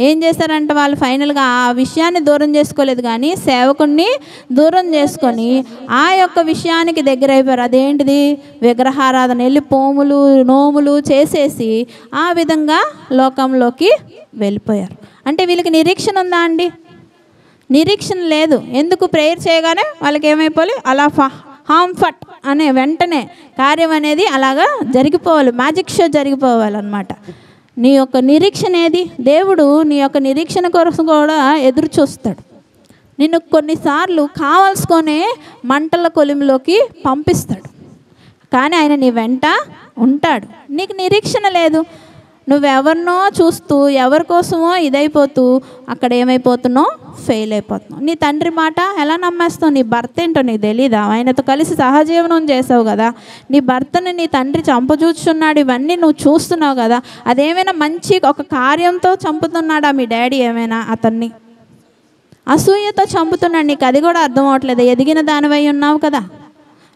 ఏం చేశారంటే వాళ్ళు ఫైనల్గా ఆ విషయాన్ని దూరం చేసుకోలేదు కానీ సేవకుడిని దూరం చేసుకొని ఆ యొక్క విషయానికి దగ్గర అయిపోయారు. అదేంటిది? విగ్రహారాధన. వెళ్ళి పోములు నోములు చేసేసి ఆ విధంగా లోకంలోకి వెళ్ళిపోయారు. అంటే వీళ్ళకి నిరీక్షణ ఉందా అండి? నిరీక్షణ లేదు. ఎందుకు? ప్రేయర్ చేయగానే వాళ్ళకి ఏమైపోవాలి, అలా హాంఫట్ అనే వెంటనే కార్యం అనేది అలాగా జరిగిపోవాలి, మ్యాజిక్ షో జరిగిపోవాలన్నమాట. నీ యొక్క నిరీక్షణ ఏది? దేవుడు నీ యొక్క నిరీక్షణ కోసం కూడా ఎదురు చూస్తాడు. నిన్ను కొన్నిసార్లు కావాల్సుకొనే మంటల కొలిమిలోకి పంపిస్తాడు, కానీ ఆయన నీ వెంట ఉంటాడు. నీకు నిరీక్షణ లేదు, నువ్వెవరినో చూస్తూ ఎవరి కోసమో ఇదైపోతూ అక్కడ ఏమైపోతున్నావు, ఫెయిల్ అయిపోతున్నావు. నీ తండ్రి మాట ఎలా నమ్మేస్తావు? నీ భర్త ఏంటో నీకు తెలీదా? ఆయనతో కలిసి సహజీవనం చేసావు కదా, నీ భర్తని నీ తండ్రి చంపచూస్తున్నాడు, ఇవన్నీ నువ్వు చూస్తున్నావు కదా. అదేమైనా మంచి ఒక కార్యంతో చంపుతున్నాడా మీ డాడీ? ఏమైనా అతన్ని అసూయతో చంపుతున్నాడు? నీకు అది కూడా అర్థం అవట్లేదు. ఎదిగిన దానివై ఉన్నావు కదా.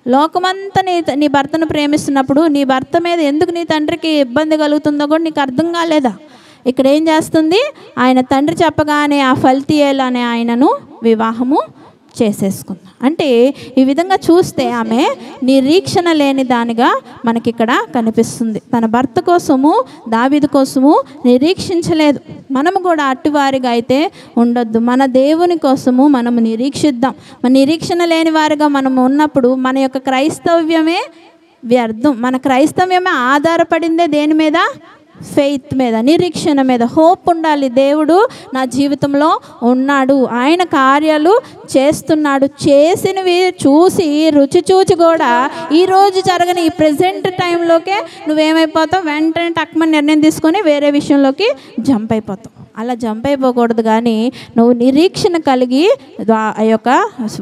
లోకమంతా నీ భర్తను ప్రేమిస్తున్నప్పుడు నీ భర్త మీద ఎందుకు నీ తండ్రికి ఇబ్బంది కలుగుతుందో కూడా నీకు అర్థం కాలేదా? ఇక్కడ ఏం చేస్తుంది, ఆయన తండ్రి చెప్పగానే ఆ ఫల్తీయేలు అనే ఆయనను వివాహము చేసేసుకుంది. అంటే ఈ విధంగా చూస్తే ఆమె నిరీక్షణ లేని దానిగా మనకిక్కడ కనిపిస్తుంది. తన భర్త కోసము దావీదు కోసము నిరీక్షించలేదు. మనము కూడా అట్టువారిగా అయితే ఉండొద్దు. మన దేవుని కోసము మనము నిరీక్షిద్దాం. మన నిరీక్షణ లేని వారిగా మనము ఉన్నప్పుడు మన యొక్క క్రైస్తవ్యమే వ్యర్థం. మన క్రైస్తవ్యమే ఆధారపడిందే దేని మీద? ఫెయిత్ మీద, నిరీక్షణ మీద. హోప్ ఉండాలి. దేవుడు నా జీవితంలో ఉన్నాడు, ఆయన కార్యాలు చేస్తున్నాడు. చేసినవి చూసి రుచి చూచి కూడా ఈరోజు జరగని ఈ ప్రజెంట్ టైంలోకే నువ్వేమైపోతావు, వెంటనే టక్మని నిర్ణయం తీసుకొని వేరే విషయంలోకి జంప్ అయిపోతావు. అలా జంప్ అయిపోకూడదు, కానీ నువ్వు నిరీక్షణ కలిగి ఆ యొక్క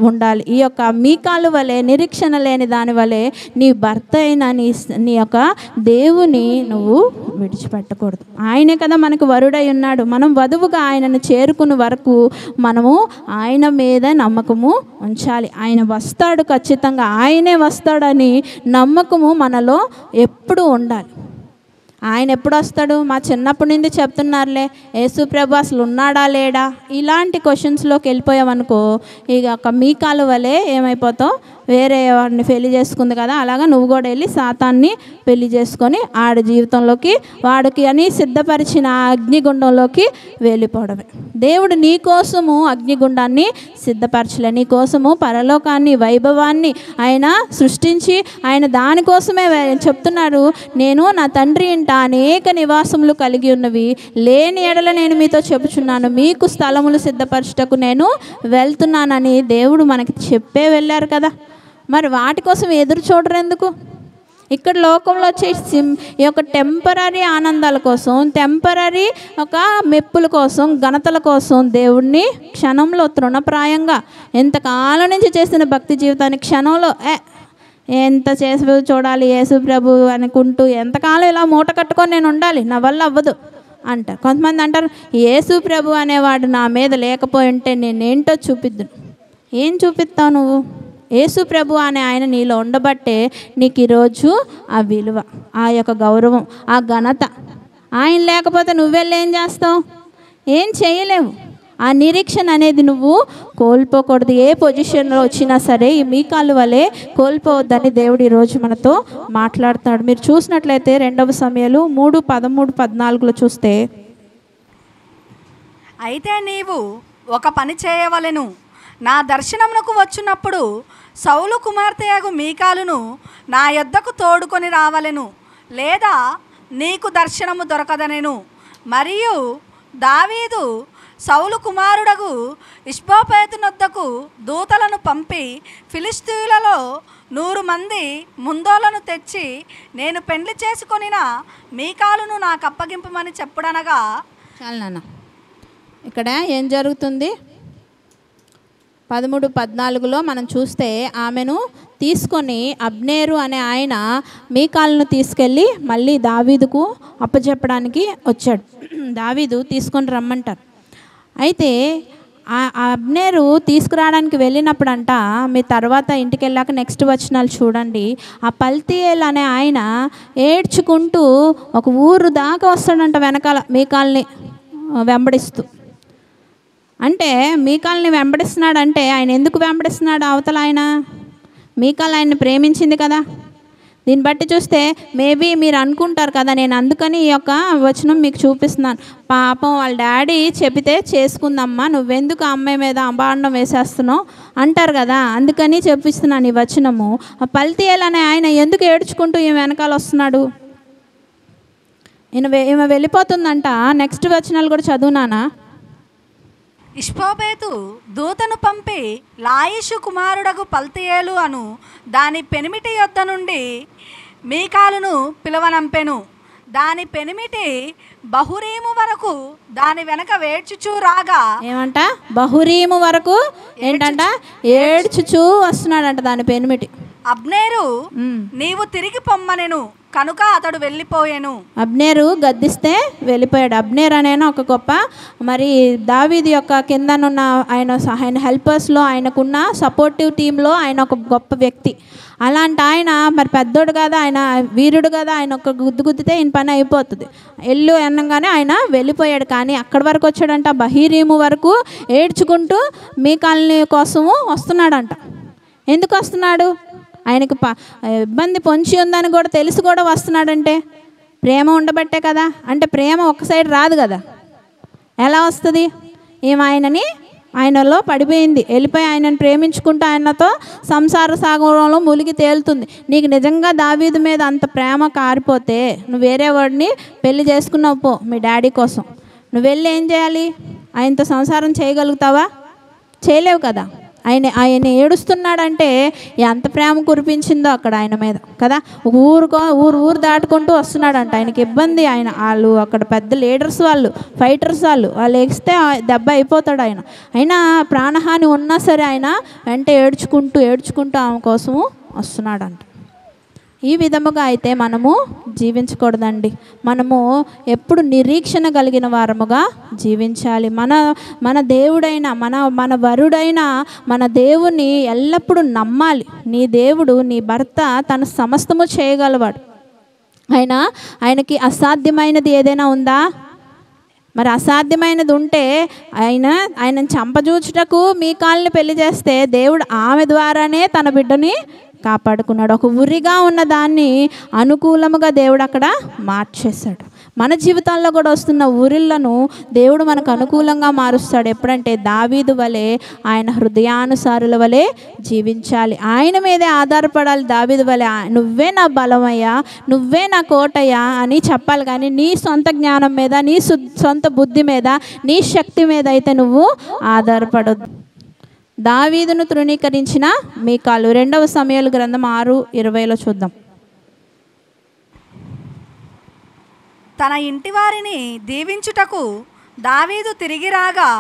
ఉండాలి. ఈ యొక్క మీకాలు వలె నిరీక్షణ లేని దాని వలె నీ భర్త అయిన నీ యొక్క దేవుని నువ్వు విడిచిపెట్టకూడదు. ఆయనే కదా మనకు వరుడై ఉన్నాడు. మనం వధువుగా ఆయనను చేరుకునే వరకు మనము ఆయన మీద నమ్మకము ఉంచాలి. ఆయన వస్తాడు, ఖచ్చితంగా ఆయనే వస్తాడని నమ్మకము మనలో ఎప్పుడూ ఉండాలి. ఆయన ఎప్పుడు వస్తాడు? మా చిన్నప్పటి నుండి చెప్తున్నారులే, యేసు ప్రభు అసలు ఉన్నాడా లేడా, ఇలాంటి క్వశ్చన్స్లోకి వెళ్ళిపోయామనుకో ఇక ఒక మీకాలు వలె ఏమైపోతావు, వేరే వాడిని పెళ్లి చేసుకుంది కదా, అలాగా నువ్వు కూడా వెళ్ళి సాతాన్ని పెళ్లి చేసుకొని ఆడి జీవితంలోకి వాడికి అని సిద్ధపరిచిన అగ్నిగుండంలోకి వెళ్ళిపోవడమే. దేవుడు నీ కోసము అగ్నిగుండాన్ని సిద్ధపరచలే, నీ కోసము పరలోకాన్ని వైభవాన్ని ఆయన సృష్టించి ఆయన దానికోసమే చెప్తున్నారు, నేను నా తండ్రి ఇంట అనేక నివాసములు కలిగి ఉన్నవి, లేని ఎడల నేను మీతో చెప్పుచున్నాను, మీకు స్థలములు సిద్ధపరచుటకు నేను వెళ్తున్నానని దేవుడు మనకి చెప్పే వెళ్ళారు కదా. మరి వాటి కోసం ఎదురు చూడరు ఎందుకు? ఇక్కడ లోకంలో వచ్చే ఈ యొక్క టెంపరీ ఆనందాల కోసం, టెంపరీ ఒక మెప్పుల కోసం, ఘనతల కోసం దేవుణ్ణి క్షణంలో తృణప్రాయంగా ఎంతకాలం నుంచి చేసిన భక్తి జీవితాన్ని క్షణంలో ఎంత చేసి చూడాలి యేసు ప్రభు అనుకుంటూ ఎంతకాలం ఇలా మూట కట్టుకొని నేను ఉండాలి, నా వల్ల అవ్వదు, అంటారు. కొంతమంది అంటారు యేసు ప్రభు అనేవాడు నా మీద లేకపోయి ఉంటే నేనేంటో చూపిద్దును. ఏం చూపిస్తావు నువ్వు? యేసు ప్రభు అనే ఆయన నీలో ఉండబట్టే నీకు ఈరోజు ఆ విలువ, ఆ యొక్క గౌరవం, ఆ ఘనత. ఆయన లేకపోతే నువ్వెళ్ళి ఏం చేస్తావు? ఏం చేయలేవు. ఆ నిరీక్షణ అనేది నువ్వు కోల్పోకూడదు. ఏ పొజిషన్లో వచ్చినా సరే ఈ మీకాలు వలె కోల్పోవద్దని దేవుడు ఈరోజు మనతో మాట్లాడుతాడు. మీరు చూసినట్లయితే 2 సమయాలు 3:13-14 చూస్తే, అయితే నీవు ఒక పని చేయవలెను. నా దర్శనమునకు వచ్చినప్పుడు సౌలు కుమార్తెయగు మీకాలును నా యొద్దకు తోడుకొని రావలెను, లేదా నీకు దర్శనము దొరకదనెను. మరియు దావీదు సౌలు కుమారుడగు ఇష్బోపేతునొద్దకు దూతలను పంపి ఫిలిష్తీయులలో 100 మంది ముందోలను తెచ్చి నేను పెండ్లి చేసుకొనిన మీకాలును నాకు అప్పగింపమని చెప్పుడనగా. చాలు నాన్న, ఇక్కడ ఏం జరుగుతుంది? 13-14లో మనం చూస్తే ఆమెను తీసుకొని అబ్నేరు అనే ఆయన మీకాలును తీసుకెళ్ళి మళ్ళీ దావీదుకు అప్పచెప్పడానికి వచ్చాడు. దావీదు తీసుకొని రమ్మంటారు. అయితే ఆ అబ్నేరు తీసుకురావడానికి వెళ్ళినప్పుడంట, మీ తర్వాత ఇంటికి వెళ్ళాక నెక్స్ట్ వచనాలు చూడండి, ఆ పల్తీయేల్ అనే ఆయన ఏడ్చుకుంటూ ఒక ఊరు దాకా వస్తాడంట వెనకాల మీకాల్ని వెంబడిస్తూ. అంటే మీకాల్ని వెంబడిస్తున్నాడంటే ఆయన ఎందుకు వెంబడిస్తున్నాడు? అవతల ఆయన మీకాల్ ఆయన్ని ప్రేమించింది కదా. దీన్ని బట్టి చూస్తే మేబీ మీరు అనుకుంటారు కదా, నేను అందుకని ఈ యొక్క వచనం మీకు చూపిస్తున్నాను. పాపం వాళ్ళ డాడీ చెబితే చేసుకుందమ్మా, నువ్వెందుకు ఆ అమ్మాయి మీద అబాండం వేసేస్తున్నావు అంటారు కదా, అందుకని చెప్పిస్తున్నాను ఈ వచనము. ఆ పల్తీయేల్ అనే ఆయన ఎందుకు ఏడ్చుకుంటూ ఈమె వెనకాల వస్తున్నాడు? ఈమె వెళ్ళిపోతుందంట. నెక్స్ట్ వచనాలు కూడా చదువునానా. ఇష్బోబేతు దూతను పంపి లాయిషు కుమారుడగు పల్తీయేలు అను దాని పెనిమిటి యొద్ద నుండి మీకాలును పిలువనంపెను. దాని పెనిమిటి బహురీము వరకు దాని వెనక వేడ్చుచూ రాగా. ఏమంట? బహురీము వరకు ఏంటంట? ఏడ్చుచూ వస్తున్నాడంట దాని పెనిమిటి. అబ్నేరు నీవు తిరిగి పొమ్మనెను, కనుక అతడు వెళ్ళిపోయాను. అబ్నేరు గద్దిస్తే వెళ్ళిపోయాడు. అబ్నేర్ అనేనా ఒక గొప్ప, మరి దావీదు యొక్క కిందనున్న ఆయన హెల్పర్స్లో ఆయనకున్న సపోర్టివ్ టీంలో ఆయన ఒక గొప్ప వ్యక్తి. అలాంటి ఆయన మరి పెద్దోడు కదా, ఆయన వీరుడు కదా, ఆయన ఒక గుద్దితే ఈయన పని అయిపోతుంది. ఎల్లు అనగానే ఆయన వెళ్ళిపోయాడు. కానీ అక్కడి వరకు వచ్చాడంట, బహీరీము వరకు ఏడ్చుకుంటూ మీకాల్ని కోసము వస్తున్నాడంట. ఎందుకు వస్తున్నాడు? ఆయనకు ఇబ్బంది పొంచి ఉందని కూడా తెలిసి కూడా వస్తున్నాడంటే ప్రేమ ఉండబట్టే కదా. అంటే ప్రేమ ఒక సైడ్ రాదు కదా, ఎలా వస్తుంది? ఏం ఆయనలో పడిపోయింది, వెళ్ళిపోయి ఆయనను ప్రేమించుకుంటూ ఆయనతో సంసార సాగరంలో మునిగి తేలుతుంది. నీకు నిజంగా దావీదు మీద అంత ప్రేమ కారిపోతే నువ్వు వేరే వాడిని పెళ్లి చేసుకున్నావు పో మీ డాడీ కోసం. నువ్వు వెళ్ళి ఏం చేయాలి? ఆయనతో సంసారం చేయగలుగుతావా? చేయలేవు కదా. ఆయన ఏడుస్తున్నాడంటే ఎంత ప్రేమ కురిపించిందో అక్కడ ఆయన మీద కదా. ఊరు దాటుకుంటూ వస్తున్నాడంట. ఆయనకి ఇబ్బంది. వాళ్ళు అక్కడ పెద్ద లీడర్స్, వాళ్ళు ఫైటర్స్, వాళ్ళు ఎగిస్తే దెబ్బ అయిపోతాడు ఆయన. అయినా ప్రాణహాని ఉన్నా సరే ఆయన వెంట ఏడ్చుకుంటూ ఆమె కోసము వస్తున్నాడంట. ఈ విధముగా అయితే మనము జీవించకూడదండి. మనము ఎప్పుడు నిరీక్షణ కలిగిన వారముగా జీవించాలి. మన దేవుడైన మన వరుడైన మన దేవుని ఎల్లప్పుడూ నమ్మాలి. నీ దేవుడు, నీ భర్త తన సమస్తము చేయగలవాడు. ఆయనకి అసాధ్యమైనది ఏదైనా ఉందా? మరి అసాధ్యమైనది ఉంటే ఆయన చంపజూచుటకు మీకాల్ని పెళ్లి చేస్తే దేవుడు ఆమె ద్వారానే తన బిడ్డని కాపాడుకున్నాడు. ఒక ఉరిగా ఉన్న దాన్ని అనుకూలముగా దేవుడు అక్కడ మార్చేశాడు. మన జీవితాల్లో కూడా వస్తున్న ఊరిళ్లను దేవుడు మనకు అనుకూలంగా మారుస్తాడు. ఎప్పుడంటే దావీదు వలె ఆయన హృదయానుసారుల వలె జీవించాలి. ఆయన మీదే ఆధారపడాలి. దావీదు వలె నువ్వే నా బలమయ్యా, నువ్వే నా కోటయ్యా అని చెప్పాలి. కానీ నీ సొంత జ్ఞానం మీద, నీ సొంత బుద్ధి మీద, నీ శక్తి మీద అయితే నువ్వు ఆధారపడొద్దు. దావీదును తృణీకరించిన మీకాలు 2 సమయాలు గ్రంథం 6:20 చూద్దాం. తన ఇంటి వారిని దీవించుటకు దావీదు తిరిగి రాగా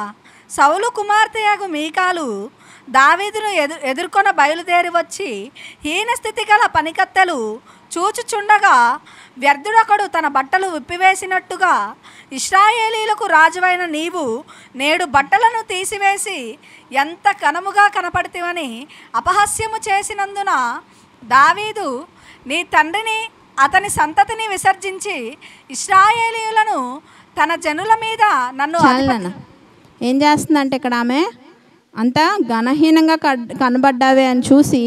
సౌలు కుమార్తెయగు మీకాలు దావీదును ఎదుర్కొన బయలుదేరి వచ్చి హీనస్థితి గల పనికత్తెలు చూచుచుండగా వ్యర్థుడొకడు తన బట్టలు విప్పివేసినట్టుగా ఇశ్రాయేలీలకు రాజువైన నీవు నేడు బట్టలను తీసివేసి ఎంత ఘనముగా కనపడితివని అపహాస్యము చేసినందున దావీదు నీ తండ్రిని అతని సంతతిని విసర్జించి ఇశ్రాయేలీయులను తన జనుల మీద నన్ను ఏం చేస్తుందంటే ఇక్కడ ఆమె అంత ఘనహీనంగా కనబడ్డావే అని చూసి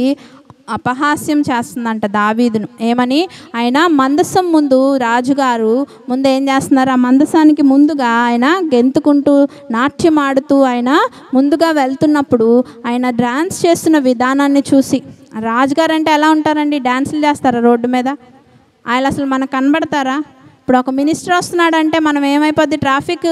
అపహాస్యం చేస్తుందంట దావీదును. ఏమని? ఆయన మందసం ముందు రాజుగారు ముందు ఏం చేస్తున్నారు, ఆ మందసానికి ముందుగా ఆయన గెంతుకుంటూ నాట్యం ఆడుతూ ఆయన ముందుగా వెళ్తున్నప్పుడు ఆయన డ్యాన్స్ చేస్తున్న విధానాన్ని చూసి, రాజుగారు అంటే ఎలా ఉంటారండి? డ్యాన్సులు చేస్తారా రోడ్డు మీద? ఆయన అసలు మనకు కనబడతారా? ఇప్పుడు ఒక మినిస్టర్ వస్తున్నాడంటే మనం ఏమైపోద్ది, ట్రాఫిక్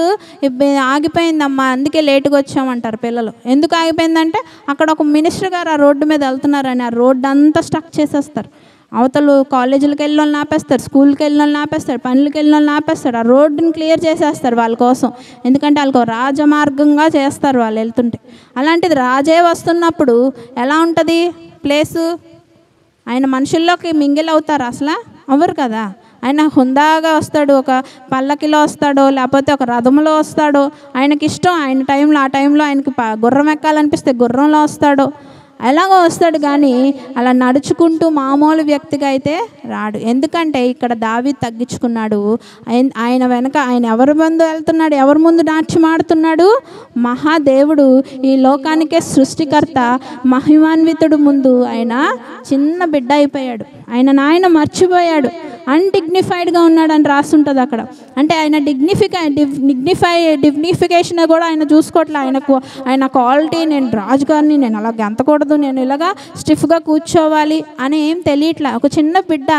ఆగిపోయిందమ్మా అందుకే లేటుగా వచ్చామంటారు పిల్లలు. ఎందుకు ఆగిపోయిందంటే అక్కడ ఒక మినిస్టర్ గారు ఆ రోడ్డు మీద వెళ్తున్నారని ఆ రోడ్డు అంతా స్టక్ చేసేస్తారు. అవతలు కాలేజీలకు వెళ్ళిన వాళ్ళని ఆపేస్తారు, స్కూల్కి వెళ్ళిన వాళ్ళని ఆపేస్తారు, పనులకి వెళ్ళిన వాళ్ళని ఆపేస్తారు. ఆ రోడ్డుని క్లియర్ చేసేస్తారు వాళ్ళ కోసం. ఎందుకంటే వాళ్ళకు రాజమార్గంగా చేస్తారు వాళ్ళు వెళ్తుంటే. అలాంటిది రాజే వస్తున్నప్పుడు ఎలా ఉంటుంది ప్లేసు? ఆయన మనుషుల్లోకి మింగిల్ అవుతారు అసలు? అవ్వరు కదా. ఆయన హుందాగా వస్తాడు, ఒక పల్లకిలో వస్తాడో లేకపోతే ఒక రథంలో వస్తాడో, ఆయనకి ఇష్టం. ఆయన టైంలో ఆ టైంలో ఆయనకి గుర్రం ఎక్కాలనిపిస్తే గుర్రంలో వస్తాడో, ఎలాగో వస్తాడు. కానీ అలా నడుచుకుంటూ మామూలు వ్యక్తిగా అయితే రాడు. ఎందుకంటే ఇక్కడ దావీదు తగ్గించుకున్నాడు. ఆయన వెనక ఆయన ఎవరి ముందు వెళ్తున్నాడు, ఎవరి ముందు నాట్యం ఆడుతున్నాడు? మహాదేవుడు, ఈ లోకానికే సృష్టికర్త, మహిమాన్వితుడు ముందు ఆయన చిన్న బిడ్డ అయిపోయాడు. ఆయన మర్చిపోయాడు. అన్డిగ్నిఫైడ్గా ఉన్నాడని రాస్తుంటుంది అక్కడ. అంటే ఆయన డిగ్నిఫికేషన్ కూడా ఆయన చూసుకోవట్లే. ఆయన క్వాలిటీ, నేను రాజుగారిని, నేను అలా గెంతకూడదు, నేను ఇలాగా స్టిఫ్గా కూర్చోవాలి అని ఏం తెలియట్లే. ఒక చిన్న బిడ్డ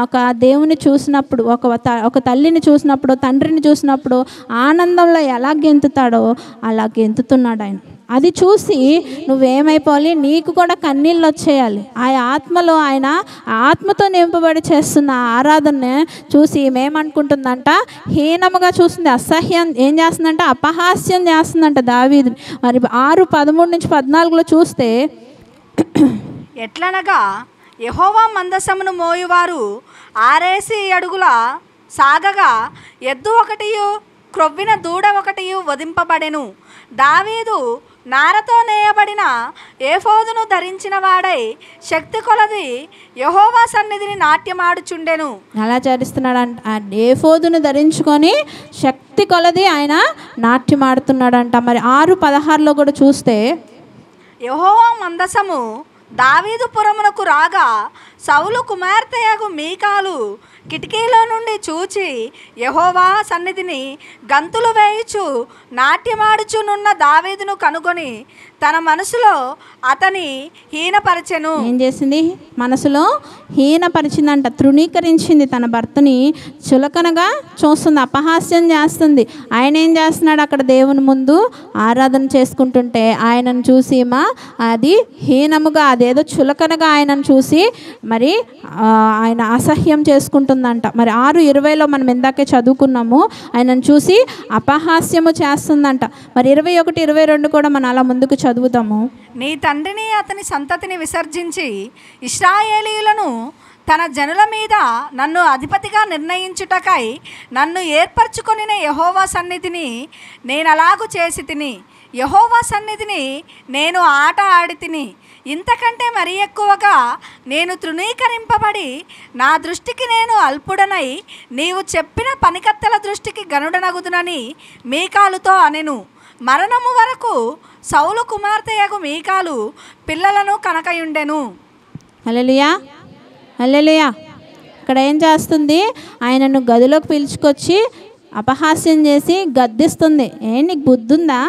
ఒక దేవుని చూసినప్పుడు, ఒక తల్లిని చూసినప్పుడు, తండ్రిని చూసినప్పుడు ఆనందంలో ఎలా గెంతుతాడో అలా గెంతుతున్నాడు ఆయన. అది చూసి నువ్వేమైపోవాలి, నీకు కూడా కన్నీళ్ళు వచ్చేయాలి. ఆ ఆత్మలో ఆయన ఆత్మతో నింపబడి చేస్తున్న ఆరాధన చూసి ఏమనుకుంటుందంట, హీనముగా చూస్తుంది, అసహ్యం ఏం చేస్తుందంట, అపహాస్యం చేస్తుందంట దావీదుని. మరి 6:13-14 చూస్తే, ఎట్లనగా యెహోవా మందసమును మోయువారు 6 అడుగుల సాగగా ఎద్దు ఒకటియు క్రొవ్విన దూడ ఒకటియు వధింపబడెను. దావీదు నారతో నేయబడిన ఏఫోదును ధరించిన వాడై శక్తి కొలది యెహోవా సన్నిధిని నాట్యమాడుచుండెను. అలా చేస్తున్నాడంట. ఆ ఏఫోదును ధరించుకొని శక్తి కొలది ఆయన నాట్యమాడుతున్నాడంట. మరి 6:16 కూడా చూస్తే, యెహోవా మందసము దావీదు పురమునకు రాగా సౌలు కుమార్తెయగు మీకాలు కిటికీలో నుండి చూచి యెహోవా సన్నిధిని గంతులు వేయుచు నాట్యమాడుచునున్న దావీదును కనుగొని తన మనసులో అతని హీనపరచెను. ఏం చేసింది? మనసులో హీనపరిచిందంట, తృణీకరించింది. తన భర్తని చులకనగా చూస్తుంది, అపహాస్యం చేస్తుంది. ఆయన ఏం చేస్తున్నాడు అక్కడ దేవుని ముందు ఆరాధన చేసుకుంటుంటే ఆయనను చూసి అది హీనముగా, అదేదో చులకనగా ఆయనను చూసి మరి ఆయన అసహ్యం చేసుకుంటుందంట. మరి 6:20 మనం ఇందాకే చదువుకున్నాము, ఆయనను చూసి అపహాస్యము చేస్తుందంట. మరి 21-22 కూడా మనం అలా ముందుకు చదువుతాము. నీ తండ్రిని అతని సంతతిని విసర్జించి ఇశ్రాయేలీయులను తన జనుల మీద నన్ను అధిపతిగా నిర్ణయించుటకై నన్ను ఏర్పరచుకొనిన యెహోవా సన్నిధిని నేను అలాగు చేసి తిని, యెహోవా సన్నిధిని నేను ఆట ఆడి తిని, ఇంతకంటే మరీ ఎక్కువగా నేను తృణీకరింపబడి నా దృష్టికి నేను అల్పుడనై నీవు చెప్పిన పనికత్తెల దృష్టికి గనుడనగుదునని మీకాలుతో అనెను. మరణము వరకు సౌలు కుమార్తెయగు మీకాలు పిల్లలను కనకయుండెను. హల్లెలూయా, హల్లెలూయా. ఇక్కడ ఏం చేస్తుంది? ఆయనను గదిలోకి పిలుచుకొచ్చి అపహాస్యం చేసి గద్దిస్తుంది. నీకు బుద్ధి ఉందా?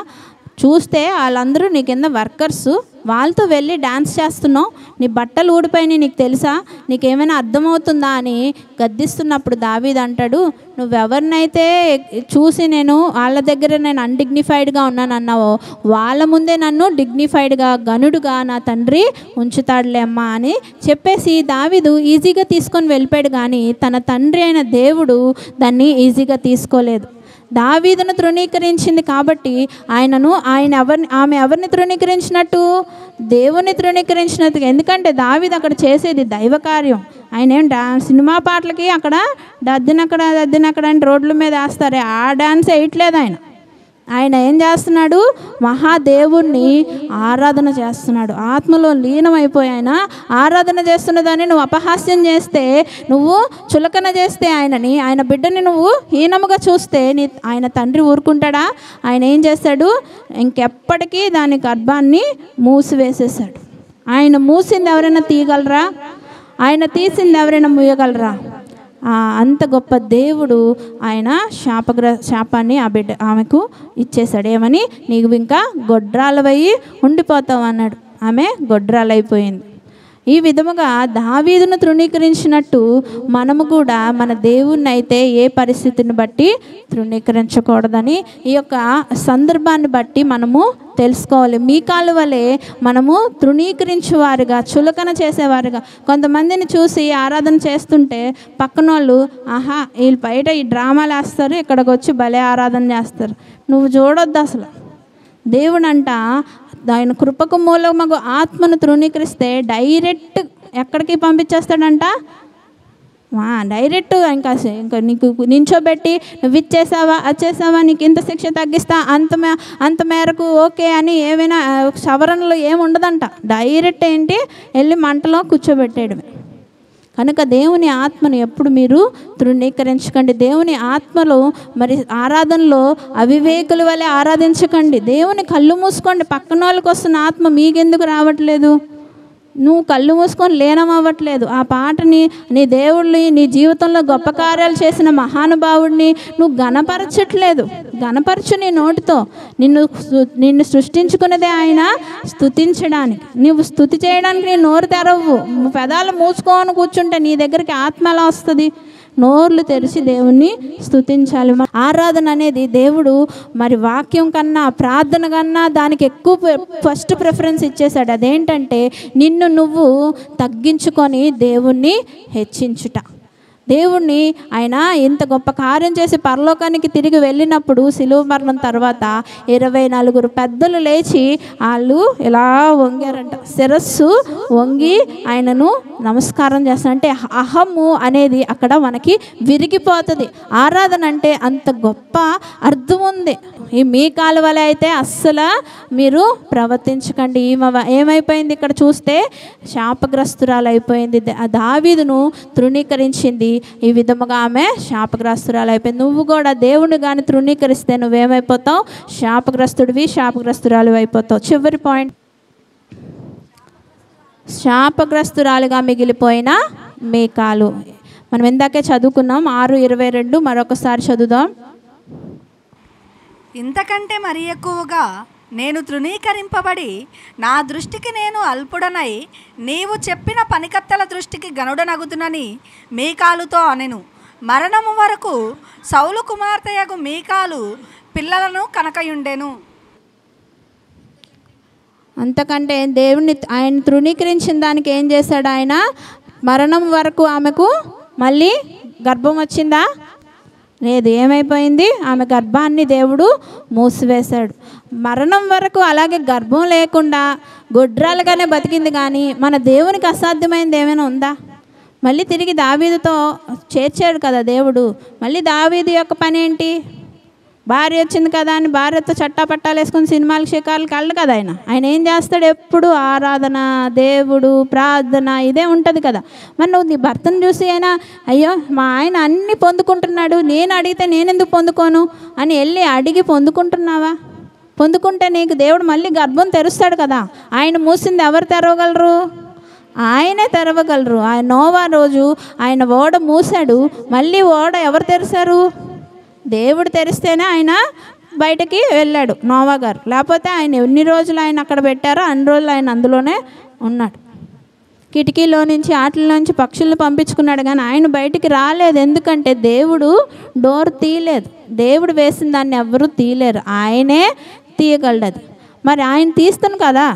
చూస్తే వాళ్ళందరూ నీ కింద వర్కర్సు, వాళ్ళతో వెళ్ళి డ్యాన్స్ చేస్తున్నావు, నీ బట్టలు ఊడిపోయినాయి, నీకు తెలుసా, నీకేమైనా అర్థమవుతుందా అని గద్దిస్తున్నప్పుడు దావీదు అంటాడు, నువ్వెవరినైతే చూసి నేను వాళ్ళ దగ్గర నేను అన్డిగ్నిఫైడ్గా ఉన్నాను అన్నావో వాళ్ళ ముందే నన్ను డిగ్నిఫైడ్గా, గనుడుగా నా తండ్రి ఉంచుతాడులే అమ్మా అని చెప్పేసి దావీదు ఈజీగా తీసుకొని వెళ్ళిపోయాడు. కానీ తన తండ్రి అయిన దేవుడు దాన్ని ఈజీగా తీసుకోలేదు. దావీదును తృణీకరించింది కాబట్టి ఆమె ఎవరిని తృణీకరించినట్టు? దేవుని తృణీకరించినట్టు. ఎందుకంటే దావీదు అక్కడ చేసేది దైవ కార్యం. ఆయన ఏం సినిమా పాటలకి అక్కడ దద్దినక్కడ అని రోడ్ల మీద వేస్తారే, ఆ డాన్స్ వేయట్లేదు ఆయన ఏం చేస్తున్నాడు? మహాదేవుణ్ణి ఆరాధన చేస్తున్నాడు. ఆత్మలో లీనమైపోయి ఆయన ఆరాధన చేస్తున్నదాన్ని నువ్వు అపహాస్యం చేస్తే, నువ్వు చులకన చేస్తే ఆయన బిడ్డని నువ్వు హీనముగా చూస్తే ఆయన తండ్రి ఊరుకుంటాడా? ఆయన ఏం చేస్తాడు? ఇంకెప్పటికీ దాని గర్భాన్ని మూసివేసేసాడు. ఆయన మూసింది ఎవరైనా తీయగలరా? ఆయన తీసింది ఎవరైనా మూయగలరా? అంత గొప్ప దేవుడు ఆయన శాపాన్ని ఆమెకు ఇచ్చేశాడు. ఏమని? నీకు ఇంకా గొడ్రాలవయ్యి ఉండిపోతావు అన్నాడు. ఆమె గొడ్రాలైపోయింది. ఈ విధముగా దావీదును తృణీకరించినట్టు మనము కూడా మన దేవుణ్ణి అయితే ఏ పరిస్థితిని బట్టి తృణీకరించకూడదని ఈ యొక్క సందర్భాన్ని బట్టి మనము తెలుసుకోవాలి. మీకాలు వలె మనము తృణీకరించేవారుగా, చులకన చేసేవారుగా, కొంతమందిని చూసి ఆరాధన చేస్తుంటే పక్కన వాళ్ళు వీళ్ళు బయట ఈ డ్రామాలు వేస్తారు, ఇక్కడికి వచ్చి భలే ఆరాధన చేస్తారు. నువ్వు చూడొద్దు అసలు. దేవుడంట ఆయన కృపకు మూలమగు ఆత్మను తృణీకరిస్తే డైరెక్ట్ ఎక్కడికి పంపించేస్తాడంట? డైరెక్ట్ ఇంకా నీకు నించోబెట్టి నువ్వు ఇచ్చేసావా, వచ్చేసావా, నీకు ఇంత శిక్ష తగ్గిస్తా, అంత మేరకు ఓకే అని ఏమైనా సవరణలు ఏమి ఉండదంట. డైరెక్ట్ ఏంటి? వెళ్ళి మంటలో కూర్చోబెట్టేయడమే. కనుక దేవుని ఆత్మను ఎప్పుడు మీరు తృణీకరించకండి. దేవుని ఆత్మలో మరి ఆరాధనలో అవివేకుల వలె ఆరాధించకండి. దేవుని కళ్ళు మూసుకోండి. పక్కన వాళ్ళకి వస్తున్న ఆత్మ మీకెందుకు రావట్లేదు? నువ్వు కళ్ళు మూసుకొని లీనమవ్వట్లేదు. ఆ పాటని, నీ దేవుడిని, నీ జీవితంలో గొప్ప కార్యాలు చేసిన మహానుభావుడిని నువ్వు గణపరచట్లేదు. గణపరచు నీ నోటితో. నిన్ను సృష్టించుకున్నదే ఆయన స్తుతించడానికి. నువ్వు స్తుతి చేయడానికి నీ నోరు తెరవు. పెదాలు మూసుకోని కూర్చుంటే నీ దగ్గరికి ఆత్మ ఎలా వస్తుంది? నోర్లు తెరిచి దేవుణ్ణి స్తుతించాలి. ఆరాధన అనేది దేవుడు మరి వాక్యం కన్నా, ప్రార్థన కన్నా దానికి ఎక్కువ ఫస్ట్ ప్రిఫరెన్స్ ఇచ్చేశాడు. అదేంటంటే నిన్ను నువ్వు తగ్గించుకొని దేవుణ్ణి హెచ్చించుట. దేవుణ్ణి ఆయన ఇంత గొప్ప కార్యం చేసి పరలోకానికి తిరిగి వెళ్ళినప్పుడు శిలువ మరణం తర్వాత 24 పెద్దలు లేచి వాళ్ళు ఇలా వంగారంట. శిరస్సు వంగి ఆయనను నమస్కారం చేస్తారు. అంటే అహము అనేది అక్కడ మనకి విరిగిపోతుంది. ఆరాధన అంటే అంత గొప్ప అర్థం ఉంది. ఈ మీ కాలువల అయితే అస్సలు మీరు ప్రవర్తించకండి. ఏమైపోయింది ఇక్కడ చూస్తే? శాపగ్రస్తురాలు అయిపోయింది. దావీదును తృణీకరించింది. ఈ విధముగా ఆమె శాపగ్రస్తురాలు అయిపోయింది. నువ్వు కూడా దేవుని కానీ తృణీకరిస్తే నువ్వేమైపోతావు? శాపగ్రస్తుడివి, శాపగ్రస్తురాలు అయిపోతావు. చివరి పాయింట్, శాపగ్రస్తురాలుగా మిగిలిపోయిన మీకాలు. మనం ఇందాకే చదువుకున్నాం 6:22. మరొకసారి చదువుదాం. ఇంతకంటే మరి ఎక్కువగా నేను తృణీకరింపబడి నా దృష్టికి నేను అల్పుడనై నీవు చెప్పిన పనికత్తెల దృష్టికి గనుడనగుతునని మీకాలుతో అనెను. మరణము వరకు సౌలు కుమార్తెయగు మీకాలు పిల్లలను కనకయుండెను. అంతకంటే దేవుని ఆయన తృణీకరించిన దానికి ఏం చేశాడు? ఆయన మరణం వరకు ఆమెకు మళ్ళీ గర్భం వచ్చిందా? లేదు. ఏమైపోయింది? ఆమె గర్భాన్ని దేవుడు మూసివేశాడు. మరణం వరకు అలాగే గర్భం లేకుండా గొడ్రాలుగానే బతికింది. కానీ మన దేవునికి అసాధ్యమైనది ఏమైనా ఉందా? మళ్ళీ తిరిగి దావీదుతో చేర్చాడు కదా దేవుడు. మళ్ళీ దావీదు యొక్క పని ఏంటి? భార్య వచ్చింది కదా అని భార్యతో చట్టాపట్టాలు వేసుకొని సినిమాలు షికార్లకు వెళ్ళడు కదా ఆయన ఏం చేస్తాడు? ఎప్పుడు ఆరాధన, దేవుడు, ప్రార్థన ఇదే ఉంటుంది కదా. మరి నువ్వు నీ భర్తను చూసి అయినా అయ్యో మా ఆయన అన్నీ పొందుకుంటున్నాడు, నేను అడిగితే నేనెందుకు పొందుకోను అని వెళ్ళి అడిగి పొందుకుంటున్నావా? పొందుకుంటే నీకు దేవుడు మళ్ళీ గర్భం తెరుస్తాడు కదా. ఆయన మూసింది ఎవరు తెరవగలరు? ఆయనే తెరవగలరు. ఆయన నోవా రోజు ఆయన ఓడ మూసాడు, మళ్ళీ ఓడ ఎవరు తెరిచారు? దేవుడు తెరిస్తేనే ఆయన బయటకి వెళ్ళాడు నోవా గారు. లేకపోతే ఆయన ఎన్ని రోజులు ఆయన అక్కడ పెట్టారో అన్ని రోజులు ఆయన అందులోనే ఉన్నాడు. కిటికీలో నుంచి ఆటల్లోంచి పక్షులను పంపించుకున్నాడు కానీ ఆయన బయటికి రాలేదు. ఎందుకంటే దేవుడు డోర్ తీయలేదు. దేవుడు వేసిన దాన్ని ఎవరు తీయలేరు, ఆయనే తీయగలడు. అది మరి ఆయన తీస్తాను కదా,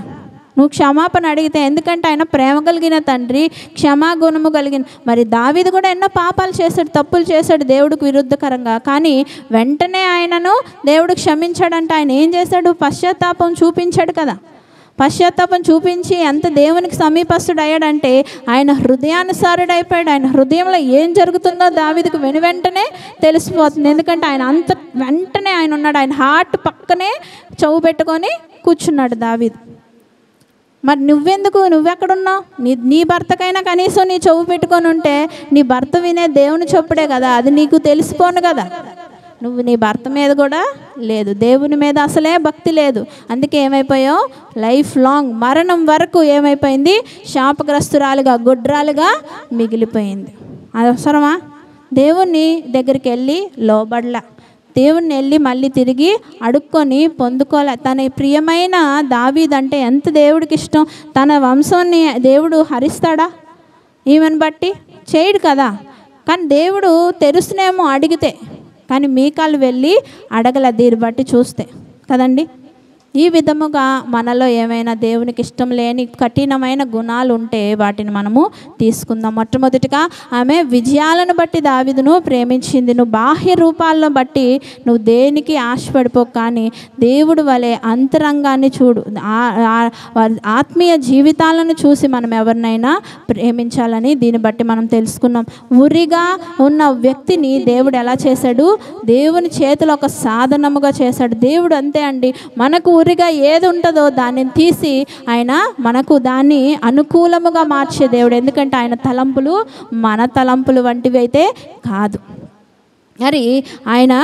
నువ్వు క్షమాపణ అడిగితే. ఎందుకంటే ఆయన ప్రేమ కలిగిన తండ్రి, క్షమాగుణము కలిగిన. మరి దావీదు కూడా ఎన్నో పాపాలు చేశాడు, తప్పులు చేశాడు దేవుడికి విరుద్ధకరంగా. కానీ వెంటనే ఆయనను దేవుడు క్షమించాడంటే ఆయన ఏం చేశాడు? పశ్చాత్తాపం చూపించాడు కదా. పశ్చాత్తాపం చూపించి ఎంత దేవునికి సమీపస్తుడు అయ్యాడంటే ఆయన హృదయానుసారుడైపోయాడు. ఆయన హృదయంలో ఏం జరుగుతుందో దావీదుకు వెంటనే తెలిసిపోతుంది. ఎందుకంటే ఆయన అంత వెంటనే ఆయన ఉన్నాడు. ఆయన హార్ట్ పక్కనే చెవు పెట్టుకొని కూర్చున్నాడు దావీదు. మరి నువ్వెక్కడున్నావు? నీ భర్తకైనా కనీసం నీ చెవు పెట్టుకొని ఉంటే నీ భర్త వినే దేవుని చొప్పుడే కదా, అది నీకు తెలిసిపోను కదా. నువ్వు నీ భర్త మీద కూడా లేదు, దేవుని మీద అసలే భక్తి లేదు. అందుకే ఏమైపోయావు? లైఫ్ లాంగ్ మరణం వరకు ఏమైపోయింది? శాపగ్రస్తురాలుగా, గుడ్రాలుగా మిగిలిపోయింది. అది అవసరమా? దేవుని దగ్గరికి వెళ్ళి లోబడలా, దేవుణ్ణి వెళ్ళి మళ్ళీ తిరిగి అడుక్కొని పొందుకోలే. తన ప్రియమైన దావీదు అంటే ఎంత దేవుడికి ఇష్టం. తన వంశాన్ని దేవుడు హరిస్తాడా? ఈమెను బట్టి చేయడు కదా. కానీ దేవుడు తెరుస్తునేమో అడిగితే, కానీ మీకాలు వెళ్ళి అడగల. దీన్ని బట్టి చూస్తే కదండి. ఈ విధముగా మనలో ఏమైనా దేవునికి ఇష్టం లేని కఠినమైన గుణాలు ఉంటే వాటిని మనము తీసుకుందాం. మొట్టమొదటిగా ఆమె విజయాలను బట్టి దావీదును ప్రేమించింది. నువ్వు బాహ్య రూపాలను బట్టి నువ్వు దేనికి ఆశపడిపో, కానీ దేవుడు వలె అంతరంగాన్ని చూడు. ఆత్మీయ జీవితాలను చూసి మనం ఎవరినైనా ప్రేమించాలని దీన్ని బట్టి మనం తెలుసుకున్నాం. ఉరిగా ఉన్న వ్యక్తిని దేవుడు ఎలా చేశాడు? దేవుని చేతిలో ఒక సాధనముగా చేశాడు. దేవుడు అంతే అండి, మనకు ఊరిగా ఏది ఉంటుందో దాన్ని తీసి ఆయన మనకు దాన్ని అనుకూలముగా మార్చే దేవుడు. ఎందుకంటే ఆయన తలంపులు మన తలంపులు వంటివి అయితే కాదు. మరి ఆయన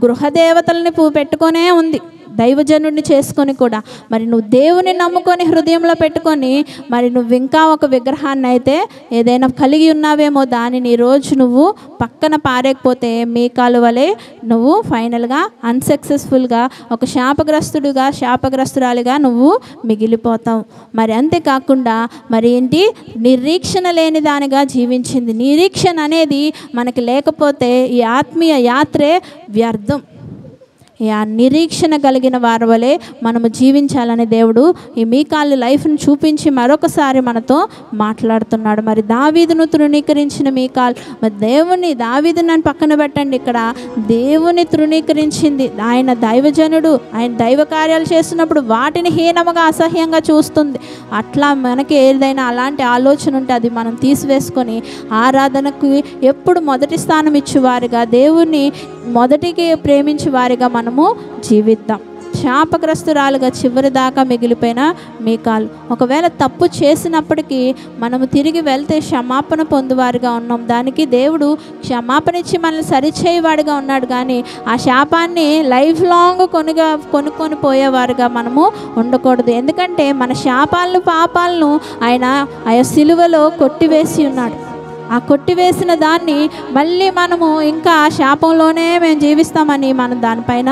గృహదేవతల్ని పెట్టుకొనే ఉంది, దైవజనుడిని చేసుకొని కూడా. మరి నువ్వు దేవుని నమ్ముకొని హృదయంలో పెట్టుకొని, మరి నువ్వు ఇంకా ఒక విగ్రహాన్ని అయితే ఏదైనా కలిగి ఉన్నావేమో, దానిని ఈరోజు నువ్వు పక్కన పారేకపోతే మీకాలు వలె నువ్వు ఫైనల్గా అన్సక్సెస్ఫుల్గా ఒక శాపగ్రస్తురాలిగా నువ్వు మిగిలిపోతావు. మరి అంతేకాకుండా మరి ఏంటి? నిరీక్షణ లేని దానిగా జీవించింది. నిరీక్షణ అనేది మనకి లేకపోతే ఈ ఆత్మీయ యాత్రే వ్యర్థం. ఆ నిరీక్షణ కలిగిన వారి వలె మనము జీవించాలని దేవుడు ఈ మీకాలు లైఫ్ను చూపించి మరొకసారి మనతో మాట్లాడుతున్నాడు. మరి దావీదును తృణీకరించిన మీకాల్, మరి దావీదును అని పక్కన పెట్టండి, ఇక్కడ దేవుని తృణీకరించింది. ఆయన దైవజనుడు, ఆయన దైవ కార్యాలు చేస్తున్నప్పుడు వాటిని హీనముగా, అసహ్యంగా చూస్తుంది. అట్లా మనకి ఏదైనా అలాంటి ఆలోచన ఉంటే అది మనం తీసివేసుకొని ఆరాధనకు ఎప్పుడు మొదటి స్థానం ఇచ్చేవారిగా, దేవుణ్ణి మొదటికి ప్రేమించే వారిగా మనము జీవిద్దాం. శాపగ్రస్తురాలుగా చివరి దాకా మిగిలిపోయిన మీకాలు, ఒకవేళ తప్పు చేసినప్పటికీ మనము తిరిగి వెళ్తే క్షమాపణ పొందువారిగా ఉన్నాం. దానికి దేవుడు క్షమాపణ ఇచ్చి మనల్ని సరిచేయవాడిగా ఉన్నాడు. కానీ ఆ శాపాన్ని లైఫ్ లాంగ్ కొనుక్కొని పోయేవారుగా మనము ఉండకూడదు. ఎందుకంటే మన శాపాలను, పాపాలను ఆయన సిలువలో కొట్టివేసి ఉన్నాడు. ఆ కొట్టివేసిన దాన్ని మళ్ళీ మనము ఇంకా శాపంలోనే మేము జీవిస్తామని మనం దానిపైన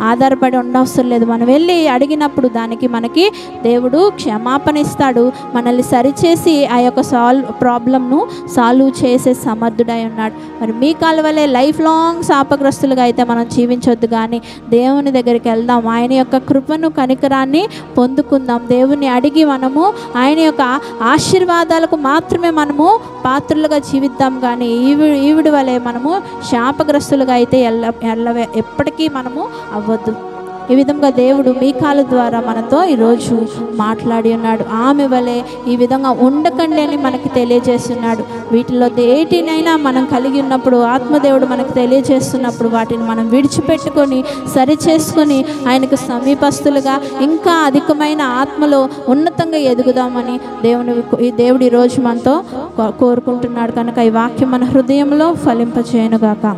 ఆధారపడి ఉండవసరం లేదు. మనం వెళ్ళి అడిగినప్పుడు దానికి మనకి దేవుడు క్షమాపణ ఇస్తాడు, మనల్ని సరిచేసి ఆ యొక్క ప్రాబ్లంను సాల్వ్ చేసే సమర్థుడై ఉన్నాడు. మరి మీకాల వల్లే లైఫ్ లాంగ్ శాపగ్రస్తులుగా అయితే మనం జీవించొద్దు, కానీ దేవుని దగ్గరికి వెళ్దాం, ఆయన యొక్క కృపను, కనికరాన్ని పొందుకుందాం. దేవుని అడిగి మనము ఆయన యొక్క ఆశీర్వాదాలకు మాత్రమే మనము పాత్రులుగా జీవిద్దాం. కానీ ఈవిడి వలె మనము శాపగ్రస్తులుగా అయితే ఎప్పటికీ మనము అవ్వద్దు. ఈ విధంగా దేవుడు మీకాల ద్వారా మనతో ఈరోజు మాట్లాడి ఉన్నాడు. ఆమె వలె ఈ విధంగా ఉండకండి అని మనకి తెలియజేస్తున్నాడు. వీటిలో దేటినైనా మనం కలిగి ఉన్నప్పుడు, ఆత్మదేవుడు మనకు తెలియజేస్తున్నప్పుడు వాటిని మనం విడిచిపెట్టుకొని సరిచేసుకొని ఆయనకు సమీపస్తులుగా ఇంకా అధికమైన ఆత్మలో ఉన్నతంగా ఎదుగుదామని దేవుడు ఈరోజు మనతో కోరుకుంటున్నాడు. కనుక ఈ వాక్యం మన హృదయంలో ఫలింపచేయనుగాక.